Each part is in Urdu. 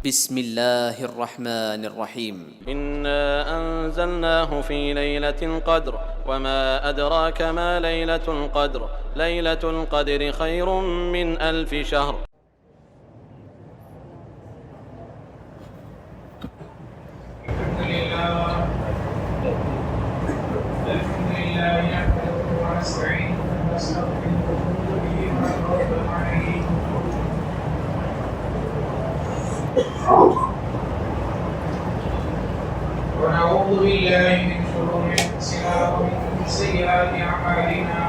بسم الله الرحمن الرحيم إنا أنزلناه في ليلة القدر وما أدراك ما ليلة القدر ليلة القدر خير من 1000 شهر. الحمد لله نحمده ونستعينه ونستغفره ونؤمن به ونتوكل عليه ونعوذ بالله من شرور انفسنا ومن سيئات اعمالنا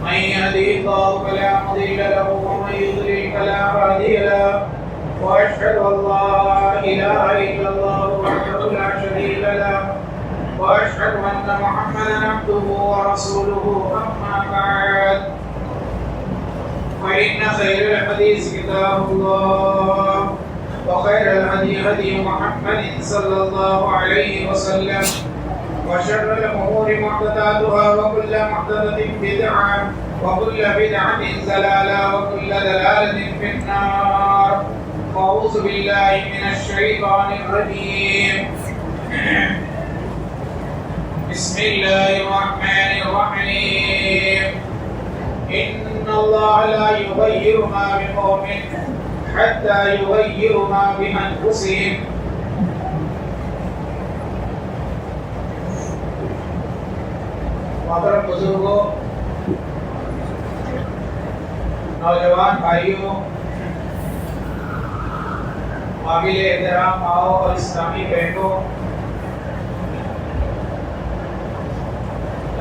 من يهده الله فلا مضل له ومن يضلل فلا هادي له واشهد ان لا اله الا الله وحده لا شريك له واشهد ان محمدا عبده ورسوله اما بعد فان خير الحديث كتاب الله وخير الهدي هدي محمد صلى الله عليه وسلم وشر الامور محدثاتها وكل محدثه بدعه وكل بدعه ضلاله وكل ضلاله في النار. أعوذ بالله من الشيطان الرجيم. بسم الله الرحمن الرحيم. إن الله لا يغير ما بقوم حتى يغيروا ما بأنفسهم. محترم بزرگوں، نوجوان بھائیوں، قابل احترام آؤ اور اسلامی بہنوں،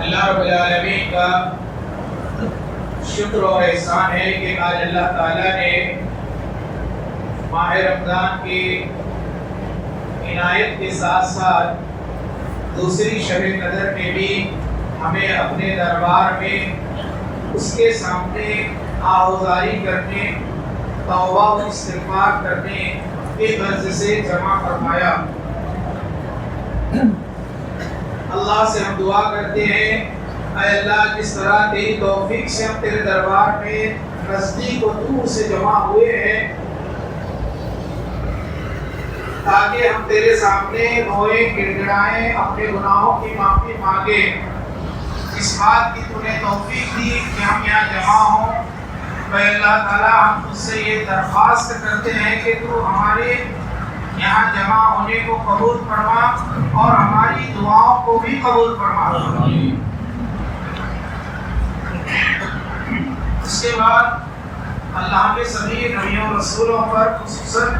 اللہ رب العالمین کا شکر اور احسان ہے کہ آج اللہ تعالیٰ نے ماہ رمضان کی عنایت کے ساتھ ساتھ دوسری شب قدر میں بھی ہمیں اپنے دربار میں اس کے سامنے آہوازاری کرنے، توبہ و استغفار کرنے کے غرض سے جمع فرمایا۔ اللہ سے ہم دعا کرتے ہیں، اے اللہ جس طرح تیری توفیق سے ہم تیرے دربار میں نزدیک و دور سے جمع ہوئے ہیں تاکہ ہم تیرے سامنے روئیں، گڑگڑائیں، اپنے گناہوں کی معافی مانگیں۔ اس بات کی تو نے توفیق دی کہ ہم یہاں جمع ہوں۔ اے اللہ تعالیٰ ہم تجھ سے یہ درخواست کرتے ہیں کہ تو ہمارے یہاں جمع ہونے کو قبول فرما اور ہماری دعاؤں کو بھی قبول فرما۔ اس کے بعد اللہ کے سبھی نبیوں رسولوں پر خصوصاً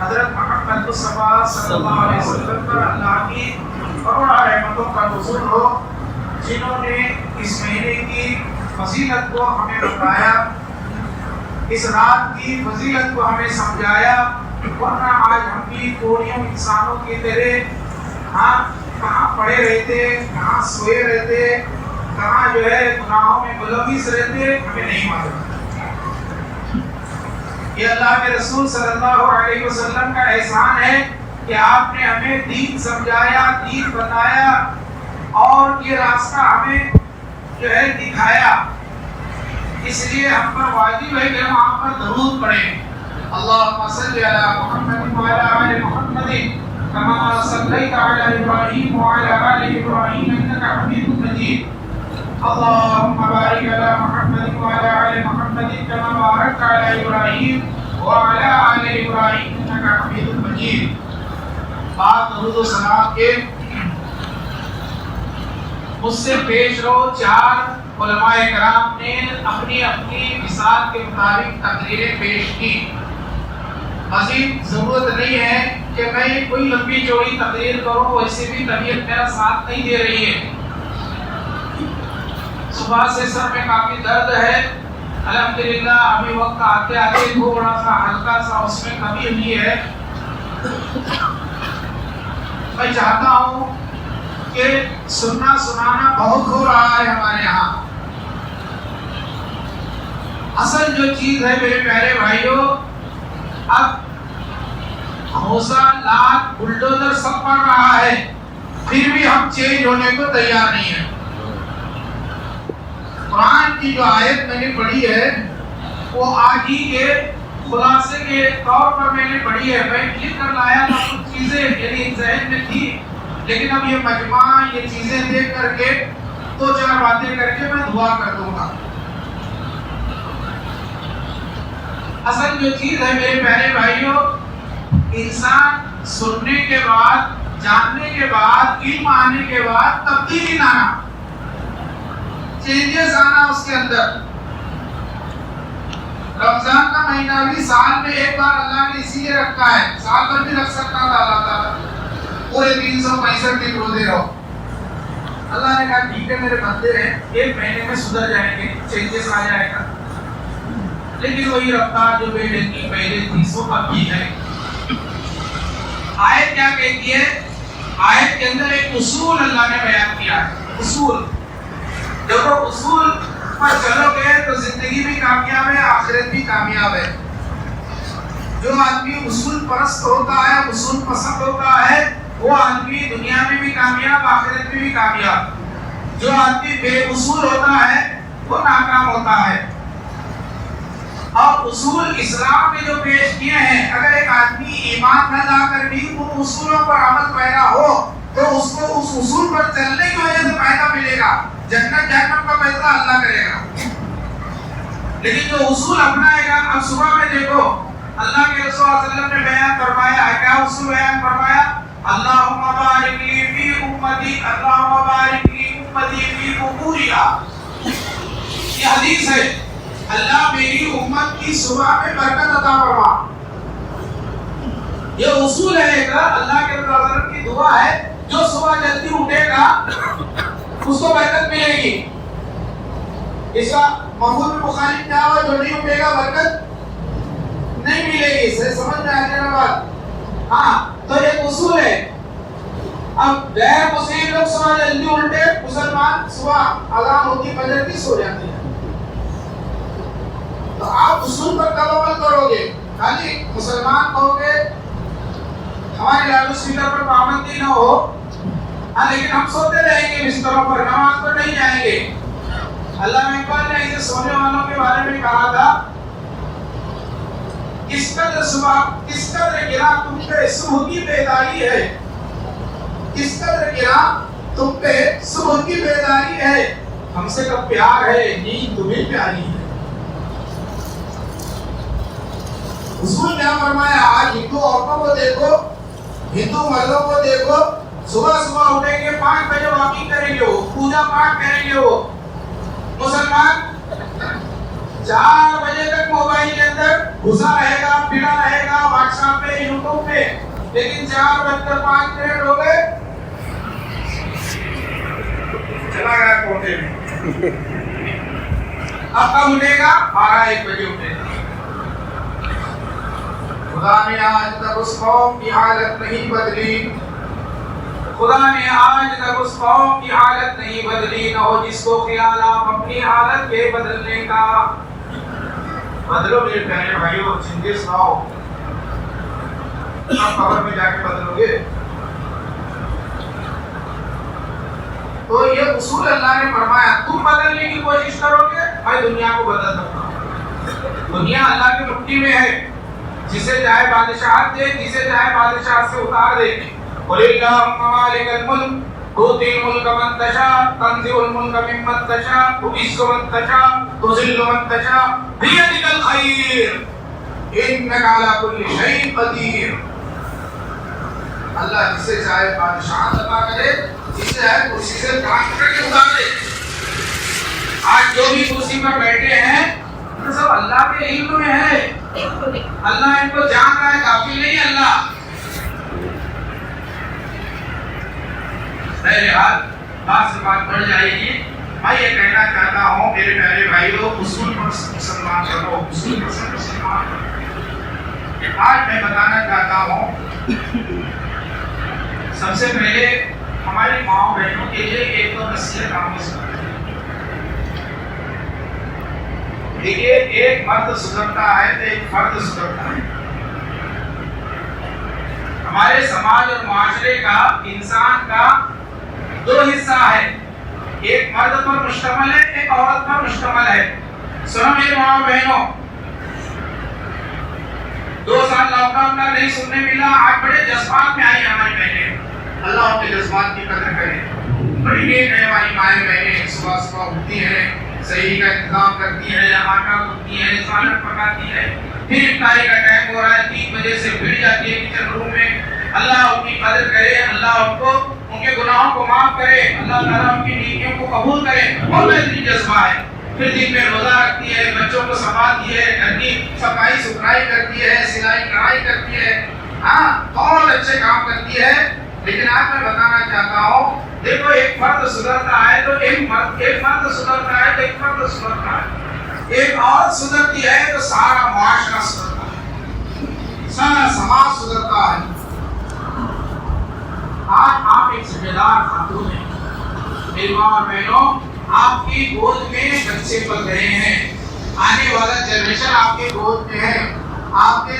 حضرت محمد مصطفیٰ صلی اللہ علیہ وسلم پر اللہ کی کروڑا رحمتوں کا نزول ہو، جنہوں نے اس مہینے کی فضیلت کو ہمیں بتایا، اس رات کی فضیلت کو ہمیں سمجھایا، ورنہ آج ہم بھی کوڑیوں انسانوں کی طرح کہاں پڑے رہتے، کہاں سوئے رہتے، کہاں جو ہے گناہوں میں ملوث رہتے، ہمیں نہیں معلوم۔ یہ اللہ کے رسول صلی اللہ علیہ وسلم کا احسان ہے کہ آپ نے ہمیں دین سمجھایا، دین بتایا اور یہ راستہ ہمیں جو ہے دکھایا۔ اس لیے ہم پر واجب ہے کہ ہم آپ پر درود پڑھیں۔ اللہم صلی علی محمد وعلی آل محمد کما صلیت علی ابراہیم وعلی آل ابراہیم انک حمید مجید۔ اللہم بارک علی محمد وعلی آل محمد کما بارکت علی ابراہیم وعلی آل ابراہیم انک حمید مجید۔ بعد درود و سلام کے مجھ سے پیش رو چار علماء کرام نے اپنی اپنی مثال کے مطابق تقریریں پیش کی۔ مزید ضرورت نہیں ہے کہ میں کوئی لمبی چوڑی تقریر کروں، ویسے بھی طبیعت میرا ساتھ نہیں دے رہی ہے۔ صبح سے سر میں کافی درد ہے، الحمدللہ ابھی وقت آتے آتے تھوڑا سا ہلکا سا اس میں کمی ہوئی ہے۔ میں چاہتا ہوں کہ سننا سنانا بہت ہو رہا ہے ہمارے یہاں۔ اصل جو چیز ہے میرے پیارے بھائیوں، اب گھوسا لات بلڈوزر سب پڑ رہا ہے، پھر بھی ہم چینج ہونے کو تیار نہیں ہیں۔ قرآن کی جو آیت میں نے پڑھی ہے وہ آج ہی کے خلاصے کے طور پر میں نے پڑھی ہے، میں لکھ کر لایا تھا کچھ چیزیں یعنی ذہن میں تھی، لیکن اب یہ مجمع یہ چیزیں دیکھ کر کے دو چار باتیں کر کے میں دعا کر دوں گا۔ اصل جو چیز ہے میرے پیارے بھائیوں، انسان سننے کے بعد، جاننے کے بعد، علم آنے کے بعد تبدیلی لانا، چینجز آنا اس کے اندر۔ رمضان کا مہینہ بھی سال میں ایک بار اللہ نے اسی لیے رکھا ہے، سال بھر بھی رکھ سکتا تھا اللہ تعالیٰ، پورے 365 دن روزے رہو۔ اللہ نے کہا ٹھیک ہے میرے بندے ہیں، ایک مہینے میں سدھر جائیں گے، چینجز آ جائے گا، لیکن وہی رفتار جو پہلے تھی سو اب بھی ہے۔ آیت کیا کہتی ہے؟ آیت کے اندر ایک اصول اللہ نے بیان کیا ہے، اصول۔ دیکھو اصول پر چلو گے تو زندگی بھی کامیاب ہے، آخرت بھی کامیاب ہے۔ جو آدمی اصول پرست ہوتا ہے، اصول پسند ہوتا ہے، وہ آدمی دنیا میں بھی کامیاب، آخرت میں بھی کامیاب۔ جو آدمی بے اصول ہوتا ہے وہ ناکام ہوتا ہے۔ اور اصول اسلام میں جو پیش کیے ہیں، اگر ایک آدمی ایمان نہ لا کر بھی ان اصولوں پر عمل پیرا ہو تو اس کو اس اصول پر چلنے کی وجہ سے فائدہ ملے گا، جنت جہنم کا فیصلہ اللہ کرے گا۔ لیکن جو اصول اپنائے گا، اب صبح میں دیکھو اللہ کے رسول صلی اللہ علیہ وسلم نے بیان فرمایا ہے، کیا اصول بیان فرمایا؟ اللہم بارک لی فی امتی، اللہم بارک لی امتی فی قبورہا۔ یہ حدیث ہے، اللہ میری امت کی صبح میں برکت عطا فرما۔ یہ اصول ہے ایک، اللہ کے رسول صلی اللہ علیہ وسلم کی دعا ہے، جو صبح جلدی اٹھے گا اس کو برکت ملے گی۔ اس کا مفہوم مخالف کیا ہوا؟ جو نہیں اٹھے گا برکت نہیں ملے گی۔ اسے سمجھ میں آ جائے گا بات؟ ہاں، تو ایک اصول ہے۔ اب غیر مسلم لوگ صبح جلدی اٹھے، مسلمان صبح اذان ہوتی فجر کی سو جاتے ہیں، تو آپ اصول پر کب عمل کرو گے؟ خالی مسلمان کہو گے ہمارے لاؤڈ اسپیکر پر پابندی نہ ہو، ہاں لیکن ہم سوتے رہیں گے بستروں پر، نماز پر نہیں جائیں گے۔ علامہ اقبال نے اسے سونے والوں کے بارے میں کہا تھا، کس قدر گرا تم پہ صبح کی بیداری ہے، کس قدر گرا تم پہ صبح کی بیداری ہے، ہم سے کب پیار ہے نیند تمہیں پیاری ہے۔ اصول کیا فرمایا؟ آج ہندو عورتوں کو دیکھو، ہندو مردوں کو دیکھو، صبح اٹھیں گے 5 بجے واکنگ کریں گے، وہ پوجا پاٹ کریں گے۔ وہ مسلمان 4 بجے تک موبائل کے اندر گھسا رہے گا، پھرا رہے گا، واٹس ایپ پہ، یوٹیوب پہ، لیکن 4:05 ہو گئے چلا گیا کوٹے میں۔ اب کب اٹھے گا؟ 12-1 بجے اٹھے گا۔ خدا نے آج تک اس قوم کی حالت نہیں بدلی، خدا نے آج تک اس قوم کی حالت نہیں بدلی، نہ ہو جس کو خیال آپ اپنی حالت کے بدلنے کا۔ بدلو میرے پیارے بھائیوں، چینجز لاؤ۔ آپ قبر میں جا کے بدلو گے؟ تو یہ اصول اللہ نے فرمایا، تم بدلنے کی کوشش کرو گے میں دنیا کو بدل سکتا ہوں۔ دنیا اللہ کی مٹھی میں ہے، جسے چاہے بادشاہت دے، جسے چاہے بادشاہت سے اتار دے۔ قل اللہم مالک الملک تؤتی الملک من تشاء تنزع الملک ممن تشاء تعز من تشاء تذل من تشاء بیدک الخیر انک علی کل شیء قدیر۔ اللہ جسے چاہے بادشاہت عطا کرے، جسے چاہے کرسی سے ٹانگ کر کے اتار دے۔ آج جو بھی کرسی پر بیٹھے ہیں تو سب اللہ کے علم میں ہے، اللہ ان کو جان رہا ہے، غافل نہیں اللہ۔ بہرحال بات سے بات بڑھ جائے گی۔ میں یہ کہنا چاہتا ہوں میرے پیارے بھائیوں، اصول پر مسلمان بنو، اصول پر مسلمان بنو۔ آج میں بتانا چاہتا ہوں، سب سے پہلے ہماری ماں بہنوں کے لیے ایک تو نصیحت عام سنیں۔ دیکھیے، ایک مرد سدھرتا ہے تو ایک فرد سدھرتا ہے۔ ہمارے سماج اور معاشرے کا، انسان کا 2 حصہ ہے، ایک مرد پر مشتمل ہے، ایک عورت پر مشتمل ہے۔ سنو میرے ماں بہنوں، 2 سال لاک ڈاؤن کا نہیں سننے ملا، آج بڑے جذبات میں آئی ہماری بہنیں، اللہ ان کے جذبات کی قدر کرے. بڑی نیک ہے ہماری مائیں بہنیں، صبح صبح اٹھتی ہیں، صحیح کا انتظام کرتی ہے، آٹا گوندتی ہے، سالن پکاتی ہے، پھر افطاری کا ٹائم ہو رہا ہے 3 بجے سے پھر جاتی ہے کچن روم میں. اللہ ان کی قدر کرے، اللہ ان کو ان کے گناہوں کو معاف کرے، اللہ تعالیٰ ان کی نیکیوں کو قبول کرے. بہت بہترین جذبہ ہے. پھر دن میں روزہ رکھتی ہے، بچوں کو سنبھالتی ہے، گھر کی صفائی ستھرائی کرتی ہے، سلائی کڑھائی کرتی ہے، ہاں بہت اچھے کام کرتی ہے. لیکن آج میں بتانا چاہتا ہوں، دیکھو ایک فرد سدھرتا ہے تو ایک فرد سدھرتا ہے تو ایک فرد سدھرتا ہے، ایک عورت سدھرتی ہے تو سارا معاشرہ سدھرتا ہے، سارا سماج سدھرتا ہے. آج آپ ایک ذمہ دار خاتون ہیں، میری ماں اور بہنوں، آپ کی گود میں بچے پل رہے ہیں، آنے والا جنریشن آپ کے گود میں ہے، آپ کے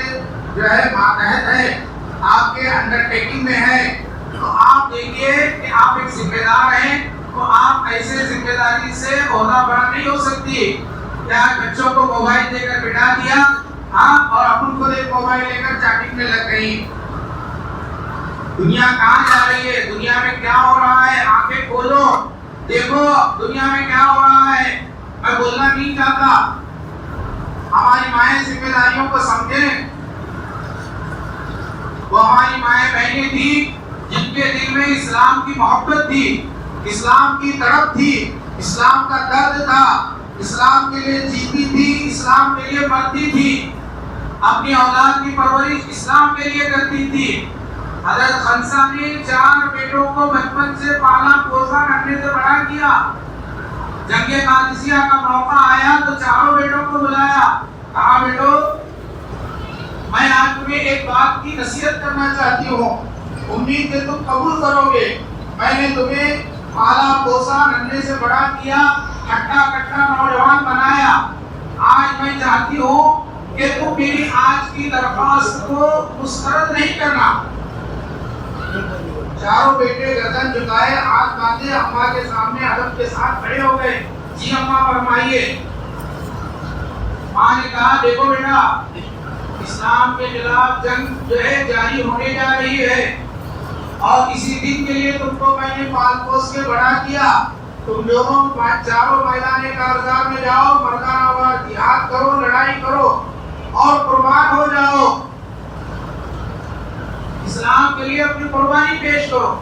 جو ہے ماتحت ہے، آپ کے انڈر ٹیکنگ میں ہے. تو آپ دیکھیے کہ آپ ایک ذمہ دار ہیں، تو آپ ایسے ذمہ داری سے عہدہ بڑا نہیں ہو سکتی. کیا بچوں کو موبائل دے کر بٹھا دیا، ہاں، اور اپن خود ایک موبائل لے کر چیٹنگ میں لگ گئی. دنیا کہاں جا رہی ہے، دنیا میں کیا ہو رہا ہے، آنکھیں کھولو دیکھو دنیا میں کیا ہو رہا ہے. میں بولنا نہیں چاہتا، ہماری مائیں ذمہ داریوں کو سمجھیں. وہ ہماری مائیں بہنیں تھی جن کے دل میں اسلام کی محبت تھی، اسلام کی تڑپ تھی، اسلام کا درد تھا، اسلام کے لیے جیتی تھی، اسلام کے لیے مرتی تھی، اپنی اولاد کی پرورش اسلام کے لیے کرتی تھی. حضرت خنسا نے 4 بیٹوں کو بچپن سے پالا پوسا کرنے سے بڑا کیا. جنگ قادسیہ کا موقع آیا تو 4 بیٹوں کو بلایا، کہا بیٹو میں آج تمہیں ایک بات کی نصیحت کرنا چاہتی ہوں، امید ہے تم قبول کرو گے. میں نے تمہیں پالا پوسا ننھے سے بڑا کیا، ہٹا کٹا نوجوان بنایا. آج میں چاہتی ہوں کہ تم میری آج کی درخواست کو مسترد نہیں کرنا. 4 بیٹے گردن جھکائے، ہاتھ باندھے، اماں کے سامنے ادب کے ساتھ کھڑے ہو گئے. جی اماں فرمائیے. ماں نے کہا دیکھو بیٹا، اسلام کے خلاف جنگ جو ہے جاری ہونے جا رہی ہے، اور اسی دن کے لیے تم کو میں نے پال پوس کے بڑا کیا. تم لوگوں 4 میدان کارزار میں جاؤ، مردانہ وار جہاد کرو، لڑائی کرو اور قربان ہو جاؤ، اسلام کے لیے اپنی قربانی پیش کرو.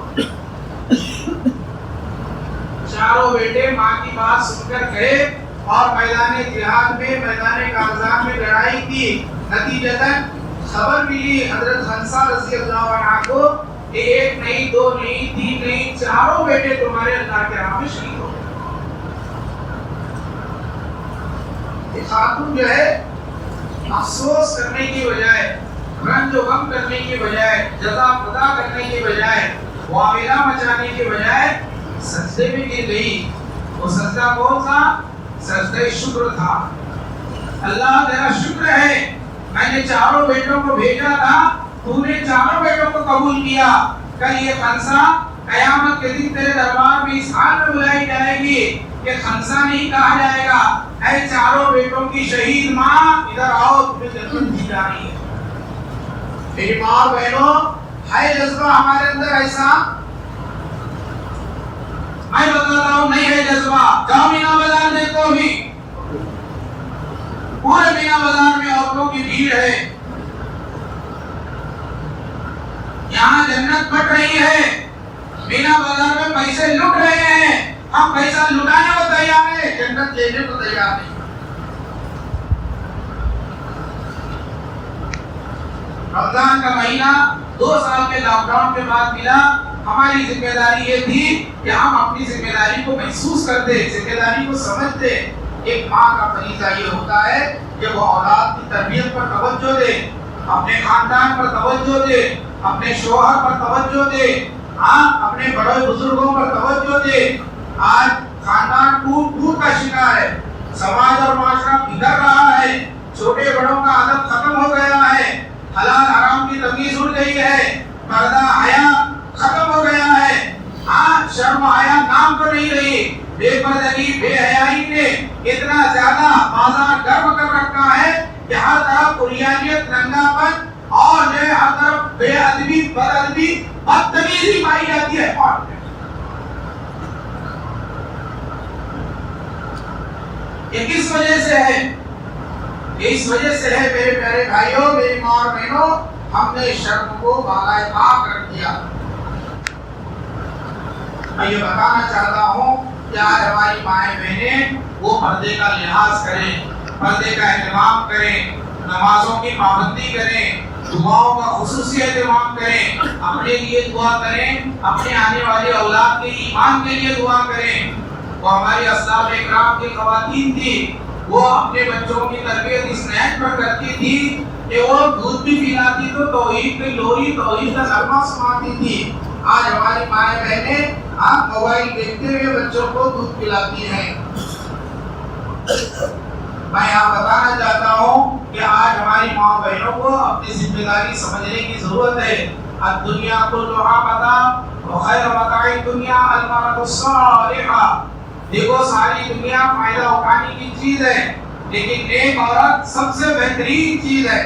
4 بیٹے ماں کی بات سن کر گئے اور میدان جہاد میں، میدان کارزار میں لڑائی کی. نتیجتاً خبر ملی حضرت خنسا رضی اللہ عنہ کو کہ 1 نہیں، 2 نہیں، 3 نہیں، 4 بیٹے تمہارے اللہ کے راہ میں شہید ہو گئے. یہ خاتون جو ہے افسوس کرنے کی بجائے، رنج و غم کرنے کی بجائے، جزا خدا کرنے کی بجائے، معاملہ مچانے کی بجائے سجدے میں گر گئی. وہ سجدہ کون تھا؟ سجدہ شکر تھا. اللہ تیرا شکر ہے، میں نے 4 بیٹوں کو بھیجا تھا، تو نے 4 بیٹوں کو قبول کیا. کل یہ خنسا قیامت کے دن تیرے دربار میں اس حال میں بلائی جائے گی کہ خنسا نہیں کہا جائے گا اے 4 بیٹوں کی شہید ماں ادھر آؤ، تمہیں جنت دی جا رہی ہے. میری ماں بہنوں، ہے جذبہ ہمارے اندر ایسا؟ میں بتاتا ہوں نہیں ہے جذبہ. جاؤ مینا بازار دیکھو، بھی پورے مینا بازار میں عورتوں کی بھیڑ ہے. یہاں جنت بٹ رہی ہے، مینا بازار میں پیسے لٹ رہے ہیں. ہم پیسہ لٹانے کو تیار ہیں، جنت لینے کو تیار نہیں. رمضان کا مہینہ 2 سال کے لاک ڈاؤن کے بعد ملا. ہماری ذمہ داری یہ تھی کہ ہم اپنی ذمہ داری کو محسوس کرتے، ذمہ داری کو سمجھتے. ایک ماں کا فریضہ یہ ہوتا ہے کہ وہ اولاد کی تربیت پر توجہ دے، اپنے خاندان پر توجہ دے، اپنے شوہر پر توجہ دے، اپنے بڑے بزرگوں پر توجہ دے. آج خاندان ٹوٹ کا شکار ہے، سماج اور معاشرہ بگڑ رہا ہے، چھوٹے بڑوں کا ادب ختم ہو گیا ہے، حلال حرام کی تمیز اڑ گئی ہے، پردہ حیا ختم ہو گیا ہے. شرم حیا نام تو نہیں رہی. بے پردگی، بے حیائی نے اتنا زیادہ بازار گرم کر رکھا ہے کہ ہر طرف قریانیت، رنگاپن اور جو ہے ہر طرف بے ادبی، بد ادبی، بدتمیزی پائی جاتی ہے. یہ کس وجہ سے ہے؟ یہ اس وجہ سے ہے میرے پیارے بھائیوں، میری ماں اور بہنوں، ہم نے شرم کو بالائے طاق رکھ دیا. میں یہ بتانا چاہتا ہوں کہ آج ہماری مائیں بہنیں وہ پردے کا لحاظ کریں، پردے کا اہتمام کریں، نمازوں کی پابندی کریں، دعاؤں کا خصوصی اہتمام کریں، اپنے لیے دعا کریں، اپنے آنے والے اولاد کے ایمان کے لیے دعا کریں. وہ ہماری اسلاف اکرام کی خواتین تھی، وہ اپنے بچوں کی تربیت اس نہج پر کرتی تھی کہ وہ دودھ بھی پلاتی تو توحید کی لوری، توحید کا کلمہ سناتی تھی. آج ہماری مائیں بہنیں آپ موبائل دیکھتے ہوئے بچوں کو دودھ پلاتی ہیں. میں یہاں بتانا چاہتا ہوں کہ آج ہماری ماں بہنوں کو اپنی ذمہ داری سمجھنے کی ضرورت ہے. الدنیا کلھا متاع وخیر متاع الدنیا المرأة الصالحہ. دیکھو ساری دنیا فائدہ اٹھانے کی چیز ہے، لیکن نیک عورت سب سے بہترین چیز ہے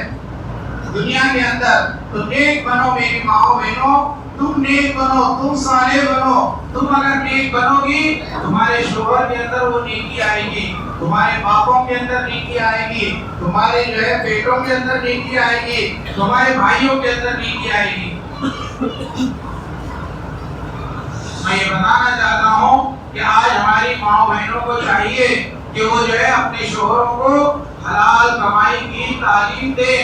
دنیا کے اندر. تو نیک بنو میری ماں بہنوں، تم نیک بنو، تم صالح بنو. تم اگر نیک بنو گی تمہارے شوہر کے اندر وہ نیکی آئے گی، تمہارے باپوں کے اندر نیکی آئے گی، تمہارے جو ہے بیٹوں کے اندر نیکی آئے گی، تمہارے بھائیوں کے اندر نیکی آئے گی. میں یہ بتانا چاہتا ہوں کہ آج ہماری ماں بہنوں کو چاہیے کہ وہ جو ہے اپنے شوہروں کو حلال کمائی کی تعلیم دیں،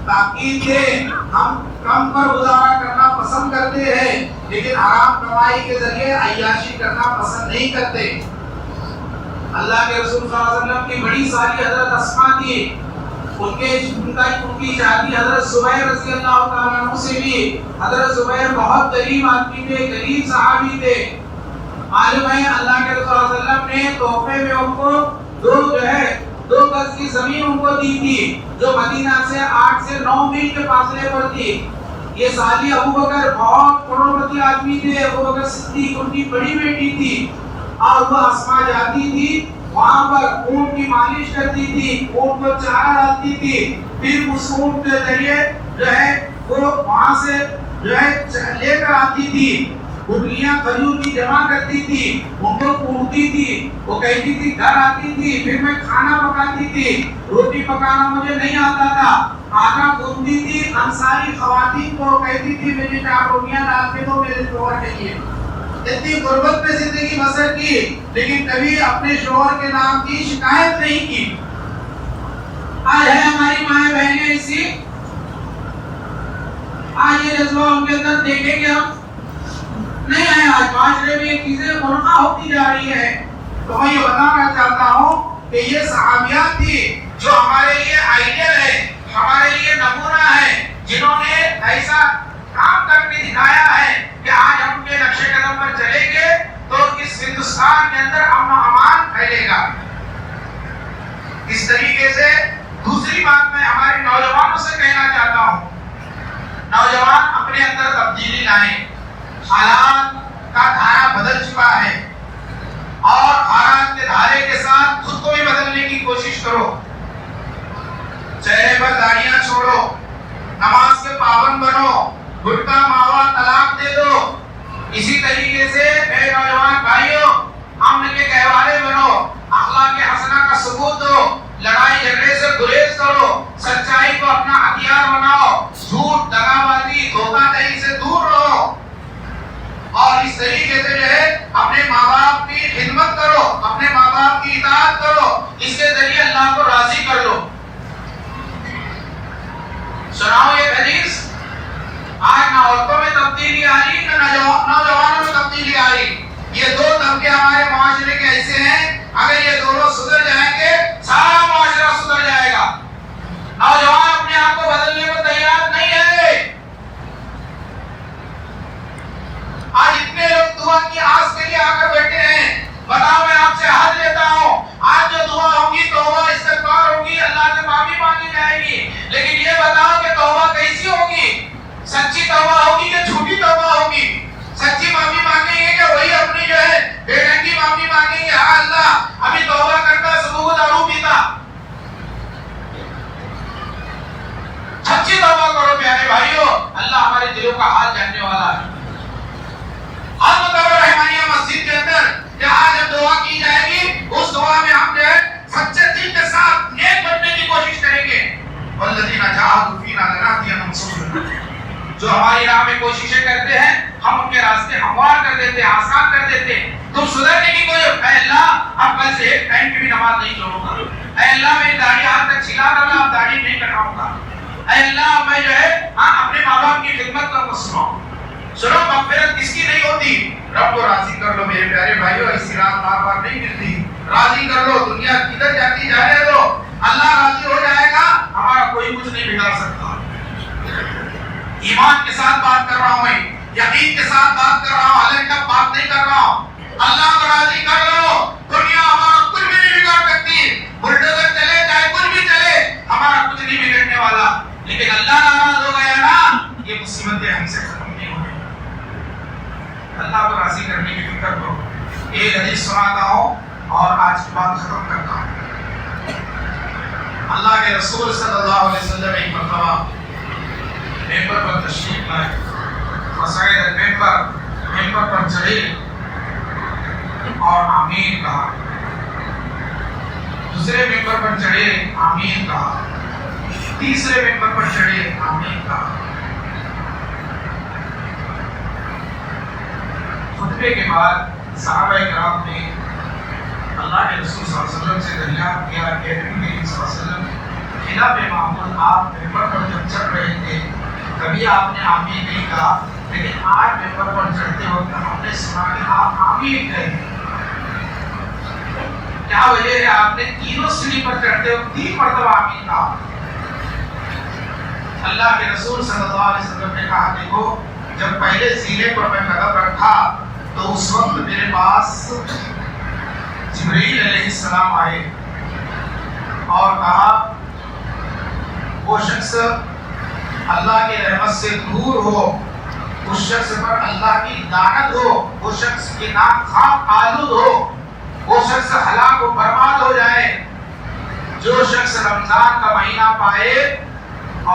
تاکید دیں. ہم کم پر گزارا کرنا پسند کرتے ہیں لیکن حرام کمائی کے ذریعے عیاشی کرنا پسند نہیں کرتے. اللہ کے رسول صلی اللہ علیہ وسلم کی بڑی سالی حضرت اسماء تھی، ان کی شادی حضرت زبیر رضی اللہ تعالیٰ عنہ سے بھی. حضرت زبیر بہت غریب آدمی تھے، غریب صحابی تھے. معلوم ہے اللہ کے رسول صلی اللہ علیہ وسلم نے تحفے میں ان کو دو گز کی زمین ان کو دی تھی، جو مدینہ سے 8 سے 9 میل کے فاصلے پر تھی. یہ سالی ابو بکر بہت کروڑپتی آدمی تھے. ابو بکر صدیق ان کی بڑی بیٹی تھی اور وہ اسماء جاتی تھی وہاں پر اونٹ کی مالش کرتی تھی، اونٹ کو چارہ ڈالتی تھی، پھر اس اونٹ کے ذریعے جو ہے وہ وہاں سے جو ہے لے کر آتی تھی. گٹلیاں کھجور کی جمع کرتی تھی، ان کو کوٹتی تھی. وہ کہتی تھی گھر آتی تھی پھر میں کھانا پکاتی تھی، روٹی پکانا مجھے نہیں آتا تھا، آٹا گوندتی تھی. انصاری خواتین کو کہتی تھی مجھے 4 روٹیاں ڈال کے دو میرے شوہر کے لیے. اتنی غربت میں زندگی بسر کی لیکن کبھی اپنے شوہر کے نام کی شکایت نہیں کی. آج ہے ہماری مائیں بہنیں ایسی، آج یہ جذبہ ان کے اندر دیکھیں گے ہم نہیں آئے. آج معاشرے میں یہ چیزیں منقع ہوتی جا رہی ہے. تو میں یہ بتانا چاہتا ہوں کہ یہ صحابیات تھی جو ہمارے لیے آئیڈیل ہے، ہمارے لیے نمونہ ہے، جنہوں نے ایسا کام کر کے دکھایا ہے کہ آج ہم کے نقشے قدم پر چلیں گے تو اس ہندوستان کے اندر امن و امان پھیلے گا. اس طریقے سے دوسری بات میں ہمارے نوجوانوں سے کہنا چاہتا ہوں، نوجوان اپنے اندر تبدیلی لائیں. حالات کا دھارا بدل چکا ہے اور حالات کے دھارے کے ساتھ خود کو بھی بدلنے کی کوشش کرو. چہرے پر داڑیاں چھوڑو، نماز کے پابند بنو، گٹکا ماوا طلاق دے دو. اسی طریقے سے میرے نوجوان بھائیوں، امن کے گہوارے بنو، اخلاق حسنہ کا ثبوت دو، لڑائی جھگڑے سے گریز کرو، سچائی کو اپنا ہتھیار بناؤ، جھوٹ، دغا بازی، دھوکہ دہی سے دور رہو. اور اس طریقے سے جو ہے اپنے ماں باپ کی خدمت کرو، اپنے ماں باپ کی اطاعت کرو، اس کے ذریعے اللہ کو راضی کر لو. سناؤ یہ حدیث. آج نہ عورتوں میں تبدیلی آ رہی نہ نوجوانوں میں تبدیلی آ رہی. یہ 2 طبقے ہمارے معاشرے کے ایسے ہیں، اگر یہ دونوں سدھر جائیں گے سارا معاشرہ سدھر جائے گا. نوجوان اپنے آپ کو بدلنے کو تیار نہیں ہے. آج اتنے لوگ دعا کی آس کے لیے آ کر بیٹھے ہیں. بتاؤ میں آپ سے عہد لیتا ہوں، آج جو دعا ہوگی توبہ استغفار ہوگی، اللہ سے معافی مانگی جائے گی. لیکن یہ بتاؤ کہ توبہ کیسی ہوگی؟ سچی توبہ ہوگی کہ جھوٹی توبہ ہوگی؟ سچی معافی مانگیں گے کہ وہی اپنی جو ہے بے ڈھنگی معافی مانگیں گے؟ ہاں اللہ ابھی توبہ کرتا صبح کو دارو پیتا. اللہ ہمارے دلوں کا حال جاننے والا ہے. ہر مطلب رحمانیہ مسجد کے اندر جہاں جب دعا کی جائے گی اس دعا میں ہم جو ہے سچے دل کے ساتھ نیک بننے کی کوشش کریں گے. والذین جاہدوا فینا لنہدینہم سبلنا. جو ہماری راہ میں کوششیں کرتے ہیں ہم ان کے راستے ہموار کر دیتے ہیں, آسان کر دیتے ہیں. تم سدھرنے کی کوئی اے اللہ اب کل سے ایک ٹائم کی بھی نماز نہیں چھوڑوں گا. اے اللہ میری داڑھی آج تک چھلا ڈالا اب داڑھی نہیں کٹاؤں گا. اے اللہ میں جو ہے اپنے ماں باپ کی خدمت کروں. سنو مغفرت کس کی نہیں ہوتی؟ رب کو راضی کر لو میرے پیارے بھائیو. ایسی رات بار بار نہیں ملتی. راضی کر لو, دنیا کدھر جاتی جانے دو, اللہ راضی ہو جائے گا. ہمارا کوئی کچھ نہیں بگاڑ سکتا. ایمان کے ساتھ بات کر رہا ہوں, میں یقین کے ساتھ بات کر رہا ہوں, الگ کا بات نہیں کر رہا ہوں. اللہ کو راضی کر لو, دنیا ہمارا کچھ بھی نہیں بگاڑ سکتی. بلڈوزر چلے چاہے کچھ بھی چلے ہمارا کچھ نہیں بگڑنے والا. لیکن اللہ ناراض ہو گیا نا, یہ مصیبتیں ہم سے ختم نہیں ہونے. اللہ کو راضی کرنے کی فکر کرو. ایک حدیث سناتا ہوں اور آج کی بات ختم کرتا ہوں. اللہ کے رسول صلی اللہ علیہ وسلم ایک مرتبہ ممبر پر تشریف لائے, فصعد ممبر پر چڑھے اور آمین کہا. دوسرے ممبر پر چڑھے, آمین کہا. تیسرے ممبر پر چڑھے, آمین کہا. خطبے کے بعد صحابہ کرام نے اللہ کے رسول صلی اللہ علیہ وسلم سے دریافت کیا کہ نبی کریم صلی اللہ علیہ وسلم خلاف معمول آپ ممبر پر جب چڑھ رہے تھے کبھی آپ نے آمین نہیں کہا, لیکن آج ممبر پر چڑھتے وقت ہم نے سنا کہ آپ آمین کہے. کیا وجہ ہے؟ آپ نے تینوں سیڑھی پر چڑھتے وقت 3 مرتبہ آمین کہا. اللہ کے رسول صلی اللہ علیہ وسلم نے کہا دیکھو جب پہلے زینے پر میں قدم رکھا تو اس وقت میرے پاس جبرائیل علیہ السلام آئے اور کہا وہ شخص اللہ کے رحمت سے دور ہو, اس شخص پر اللہ کی لعنت ہو, وہ شخص کی ناک خاک آلود ہو, وہ شخص ہلاک و برباد ہو جائے. جو شخص رمضان کا مہینہ پائے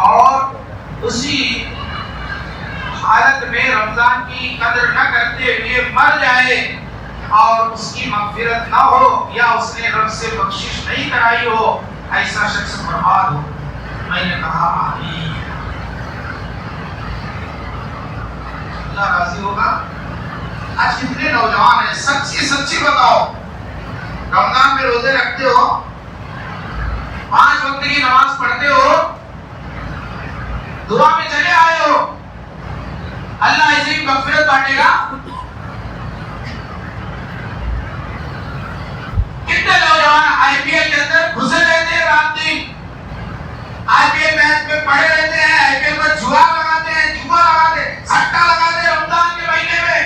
اور اسی حالت میں رمضان کی قدر نہ کرتے ہوئے مر جائے اور اس کی مغفرت نہ ہو یا اس نے رب سے بخشش نہیں کرائی ہو, ایسا شخص برباد ہو. میں نے کہا آمین. اللہ راضی ہوگا. آج کتنے نوجوان ہیں, سچی بتاؤ, رمضان میں روزے رکھتے ہو, 5 وقت کی نماز پڑھتے ہو, دعا میں چلے آئے ہو, اللہ ایسے ہی مغفرت بانٹے گا؟ کتنے نوجوان آئی پی ایل کے اندر گھسے رہتے ہیں رات دن, آئی پی ایل میچ میں پڑے رہتے ہیں, آئی پی ایل میں جوا لگاتے ہیں, سٹا لگاتے ہیں. رمضان کے مہینے میں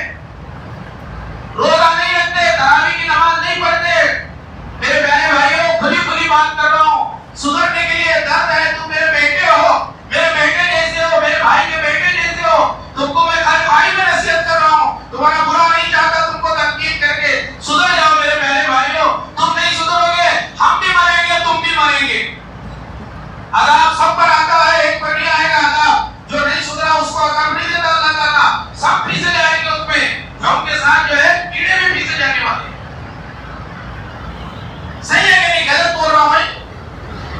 روزہ نہیں رکھتے, تراویح کی نماز نہیں پڑھتے. میرے پیارے بھائیوں کھلی بات کر رہا ہوں, سدھرنے کے لیے درد ہے. تم میرے بیٹے ہو, میرے بیٹے جیسے ہو, میرے بھائی کے بیٹے جیسے ہو. تم کو میں ہر بھائی میں نصیحت کر رہا ہوں, تمہارا برا نہیں چاہتا, تم کو تنقید کر کے سدھر جاؤ. میرے پیارے بھائیوں تم نہیں سدھرو گے ہم بھی مریں گے, تم بھی مریں گے. عذاب سب پر آتا ہے, ایک پر نہیں آئے گا عذاب. جو نہیں سدھرا اس کو عذاب نہیں دیتا اللہ تعالیٰ, سب پیچھے جائیں گے اس میں. ہم کے ساتھ جو ہے کیڑے بھی پیچھے جانے والے. صحیح ہے کہ نہیں؟ غلط بول رہا ہوں میں.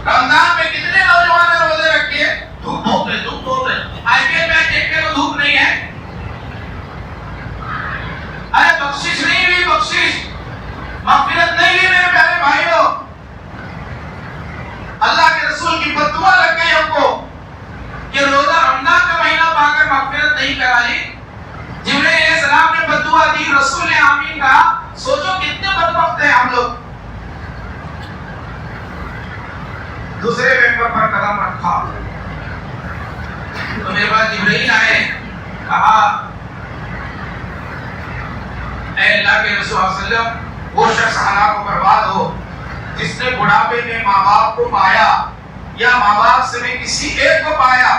رمضان میں کتنے نوجوان روزے رکھ کے دھوپ دھوپ رہے. آئی پی ایل میچ دیکھنے کو دھوپ نہیں ہے. ارے بخشش نہیں ہوئی, بخشش مغفرت نہیں ہوئی میرے پیارے بھائیوں. اللہ کے رسول کی بددعا لگ گئی ہم کو کہ روزہ رمضان کا مہینہ پا کر مغفرت نہیں کرائی. جبرائیل علیہ السلام نے بددعا دی, رسول نے آمین کہا. سوچو کتنے بدبخت ہیں ہم لوگ. دوسرے ممبر پر قدم رکھا تو میرے پاس جبرائیل آئے, کہا اے اللہ کے رسول صلی اللہ علیہ وسلم وہ شخص ہلاک و برباد ہو جس نے بڑھاپے میں ماں باپ کو پایا یا ماں باپ سے میں کسی ایک کو پایا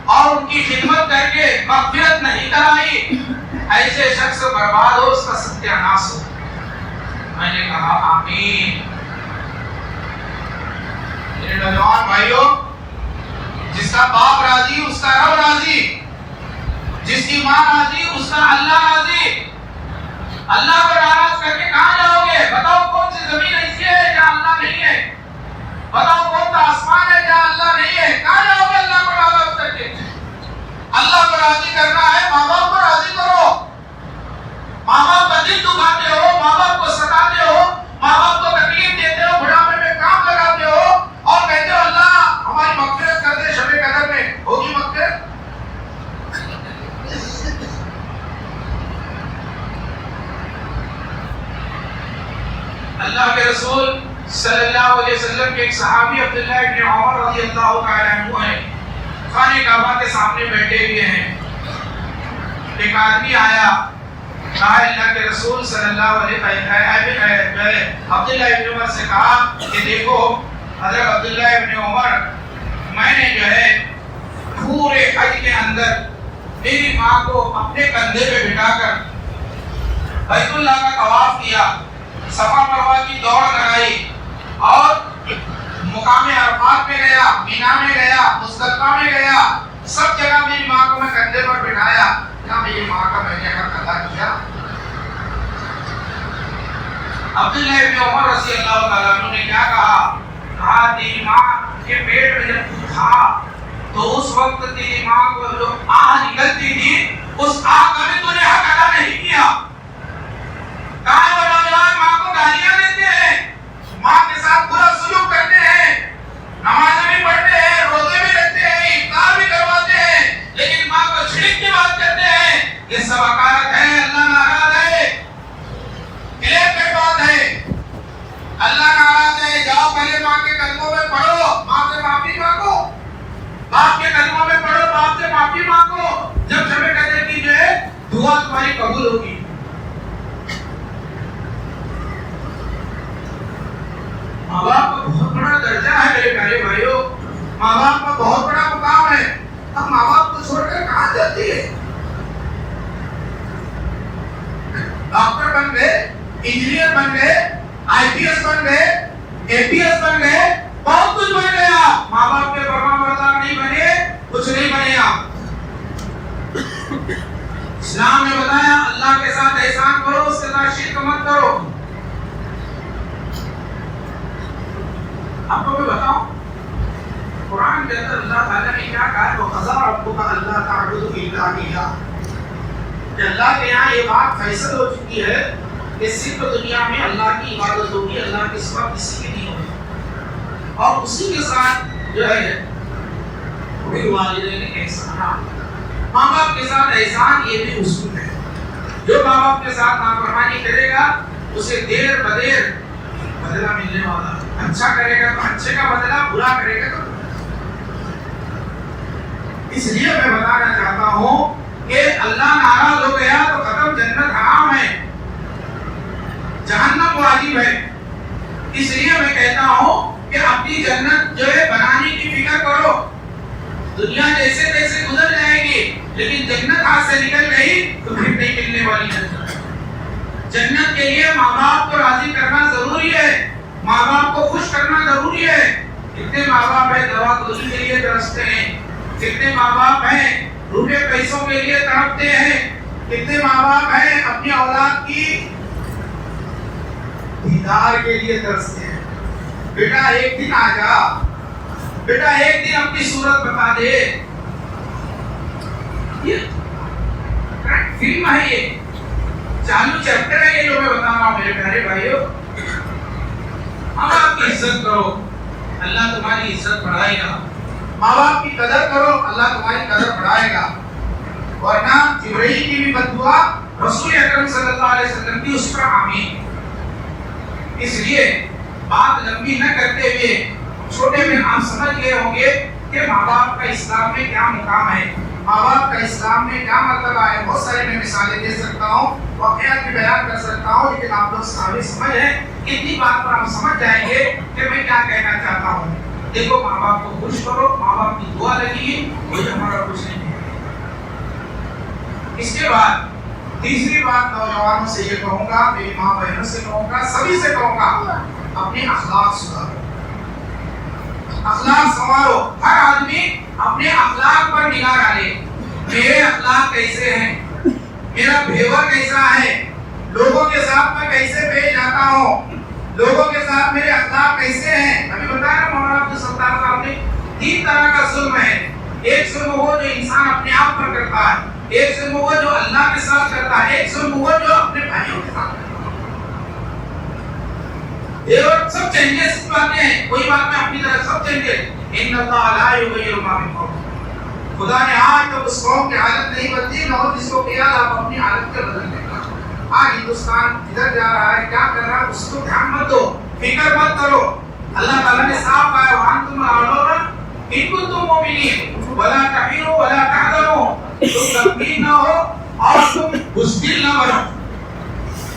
اور ان کی خدمت کر کے مغفرت نہیں کرائی, ایسے شخص برباد ہو, اس کا ستیہ ناش ہو. میں نے کہا آمین. میرے نوجوان بھائیوں, جس کا کا باپ راضی اس کا رب راضی، جس کی ماں راضی اس کا اللہ راضی۔ اللہ کو ناراض کر کے کہاں جاؤ گے؟ بتاؤ کون سی زمین ایسی ہے جہاں اللہ نہیں ہے؟ بتاؤ کون سا آسمان ہے جہاں اللہ نہیں ہے؟ کہاں جاؤ گے اللہ کو ناراض کر کے؟ اللہ کو راضی کرنا ہے، ماں باپ کو راضی کرو۔ ماں باپ کا دل دکھاتے ہو، ماں باپ کو ستاتے ہو، ماں باپ کو تکلیف دیتے ہو، بڑھاپے میں کام لگاتے ہو اور کہتے ہو اللہ ہماری مغفرت کر دے، شب قدر میں ہوگی مغفرت؟ اللہ کے رسول صلی اللہ علیہ وسلم کے ایک صحابی عبداللہ ابن عمر رضی اللہ تعالیٰ عنہ ہیں، خانہ کعبہ کے سامنے بیٹھے ہوئے ہیں۔ ایک آدمی آیا، کہا اللہ کے رسول صلی اللہ علیہ وسلم، عبداللہ ابن عمر سے کہا کہ دیکھو حضرت عبداللہ ابن عمر، میں نے جو ہے پورے حج کے اندر میری ماں کو اپنے کندھے پہ بٹھا کر بیت اللہ کا طواف کیا، صفا مروہ کی دوڑ لگائی اور مقام عرفات میں گیا، مینا میں گیا، مزدلفہ میں گیا، سب جگہ میری ماں کو میں کندھے پر بٹھایا۔ کیا میری ماں کا میں نے حق ادا کیا؟ عبداللہ ابن عمر رضی اللہ تعالیٰ عنہ نے کیا کہا؟ کہا تیری ماں کے پیٹ میں جب تو تھا تو اس وقت تیری ماں کو جو آہ نکلتی تھی اس آہ کا بھی تو نے حق ادا نہیں کیا۔ کہاں وہ نوجوان ماں کو گالیاں دیتے ہیں، ماں کے ساتھ برا سلوک کرتے ہیں، نمازیں بھی پڑھتے ہیں، روزے بھی رکھتے ہیں، افطار بھی کرواتے ہیں، لیکن ماں کو چھڑک کے بات کرتے ہیں، یہ سب حقارت ہے، اللہ ناراض ہے، کلیئر کٹ بات ہے، اللہ ناراض ہے۔ جاؤ پہلے ماں کے قدموں میں پڑھو، ماں سے معافی مانگو، باپ کے قدموں میں پڑھو، باپ سے معافی مانگو، جب شب قدر کی جو ہے دعا تمہاری قبول ہوگی۔ ماں باپ کا بہت بڑا درجہ ہے میرے پیارے بھائیوں، ماں باپ کا بہت بڑا مقام ہے۔ اب ماں باپ کو چھوڑ کر کہاں جاتی ہے؟ ڈاکٹر بن گئے، انجینئر بن گئے، آئی پی ایس بن گئے، اے پی ایس بن گئے، بہت کچھ بن گیا، ماں باپ کے فرما بردار نہیں بنے، کچھ نہیں بنے آپ۔ اسلام نے بتایا اللہ کے ساتھ احسان کرو، اس کے ساتھ شرک مت کرو۔ آپ کو میں بتاؤں قرآن کے اندر اللہ تعالیٰ نے کیا کہا ہے؟ وَقَضَىٰ رَبُّكَ أَلَّا تَعْبُدُوا إِلَّا إِيَّاهُ، کہ اللہ کے یہاں یہ بات فیصل ہو چکی ہے کہ صرف دنیا میں اللہ کی عبادت ہوگی، اللہ کے سوا کسی کی نہیں ہوگی، اور اسی کے ساتھ جو ہے بالوالدین احسان، ماں باپ کے ساتھ احسان یہ بھی اصول ہے۔ جو ماں باپ کے ساتھ نافرمانی کرے گا اسے دیر بدیر بدلہ ملنے والا، اچھا کرے گا تو اچھے کا بدلہ، برا کرے گا تو۔ اس لیے میں بتانا چاہتا ہوں کہ اللہ ناراض ہو گیا تو ختم، جنت حرام ہے، جہنم واجب ہے۔ اس لیے میں کہتا ہوں کہ اپنی جنت جو ہے بنانے کی فکر کرو۔ دنیا جیسے تیسے گزر جائے گی، لیکن جنت ہاتھ سے نکل گئی تو پھر نہیں ملنے والی جنت۔ جنت کے لیے ماں باپ کو راضی کرنا ضروری ہے، ماں باپ کو خوش کرنا ضروری ہے۔ کتنے ماں باپ ہیں دوا گولی کے لیے ترستے ہیں، کتنے ماں باپ ہیں روپے پیسوں کے لیے تڑپتے ہیں، کتنے ماں باپ ہیں اپنی اولاد کی دیدار کے لیے ترستے ہیں۔ بیٹا ایک دن آ جا، بیٹا ایک دن اپنی صورت بتا دے۔ یہ فلم ہے، یہ چالو چیپٹر ہے، یہ جو میں بتا رہا ہوں میرے پیارے بھائیوں۔ ماں باپ کی عزت کرو، اللہ تمہاری عزت بڑھائے گا۔ ماں باپ کی قدر کرو، اللہ تمہاری قدر بڑھائے گا۔ ورنہ جبرائیل کی بھی بد دعا رسول اکرم صلی اللہ علیہ وسلم کی اس پر آمین۔ اس لیے بات لمبی نہ کرتے ہوئے چھوٹے میں آپ سمجھ گئے ہوں گے کہ ماں باپ کا اسلام میں کیا مقام ہے، ماں باپ کا اسلام میں کیا مرتبہ ہے۔ بہت سارے میں مثالیں دے سکتا ہوں، واقعات بھی بیان کر سکتا ہوں، لیکن آپ لوگ قابل سمجھ ہیں، اتنی بات پر ہم سمجھ جائیں گے کہ میں کیا کہنا چاہتا ہوں۔ دیکھو ماں باپ کو خوش کرو، ماں باپ کی دعا لگی، کوئی ہمارا کچھ نہیں ہے۔ اس کے بعد تیسری بات نوجوانوں سے یہ کہوں گا، میری ماں بہنوں سے کہوں گا، سبھی سے کہوں گا، اپنے اخلاق سدھارو، اخلاق سنوارو۔ ہر آدمی اپنے اخلاق پر نگاہ ڈالے. میرے اخلاق کیسے ہیں, میرا بہیور کیسا ہے, لوگوں کے ساتھ میں کیسے پیش آتا ہوں, لوگوں کے ساتھ میرے اخلاق کیسے ہیں. ابھی بتایا نا مولانا عبدالستار صاحب نے, 3 طرح کا ظلم ہے. ایک ظلم وہ جو انسان اپنے آپ پر کرتا ہے, ایک ظلم وہ جو اللہ کے ساتھ کرتا ہے, ایک ظلم وہ جو اپنے بھائیوں کے ساتھ کرتا ہے. یہ اور سب چینجز باتیں ہیں, کوئی بات میں اپنی طرف سب چینجز. ان اللہ لا یغیر ما بقوم, خدا نے آج تک اس قوم کی حالت نہیں بدلی نہ جس کو کیا آپ اپنی حالت کے بدل دیں. آج ہندوستان ادھر جا رہا ہے, کیا کر رہا ہے, اس کو دھیان مت دو, فکر مت کرو. اللہ تعالیٰ نے صاف کہا ہے وانتم الاعلون ان کنتم مؤمنین ولا تهنوا ولا تحزنوا, تم غمگین نہ ہو اور تم بزدل نہ بنو.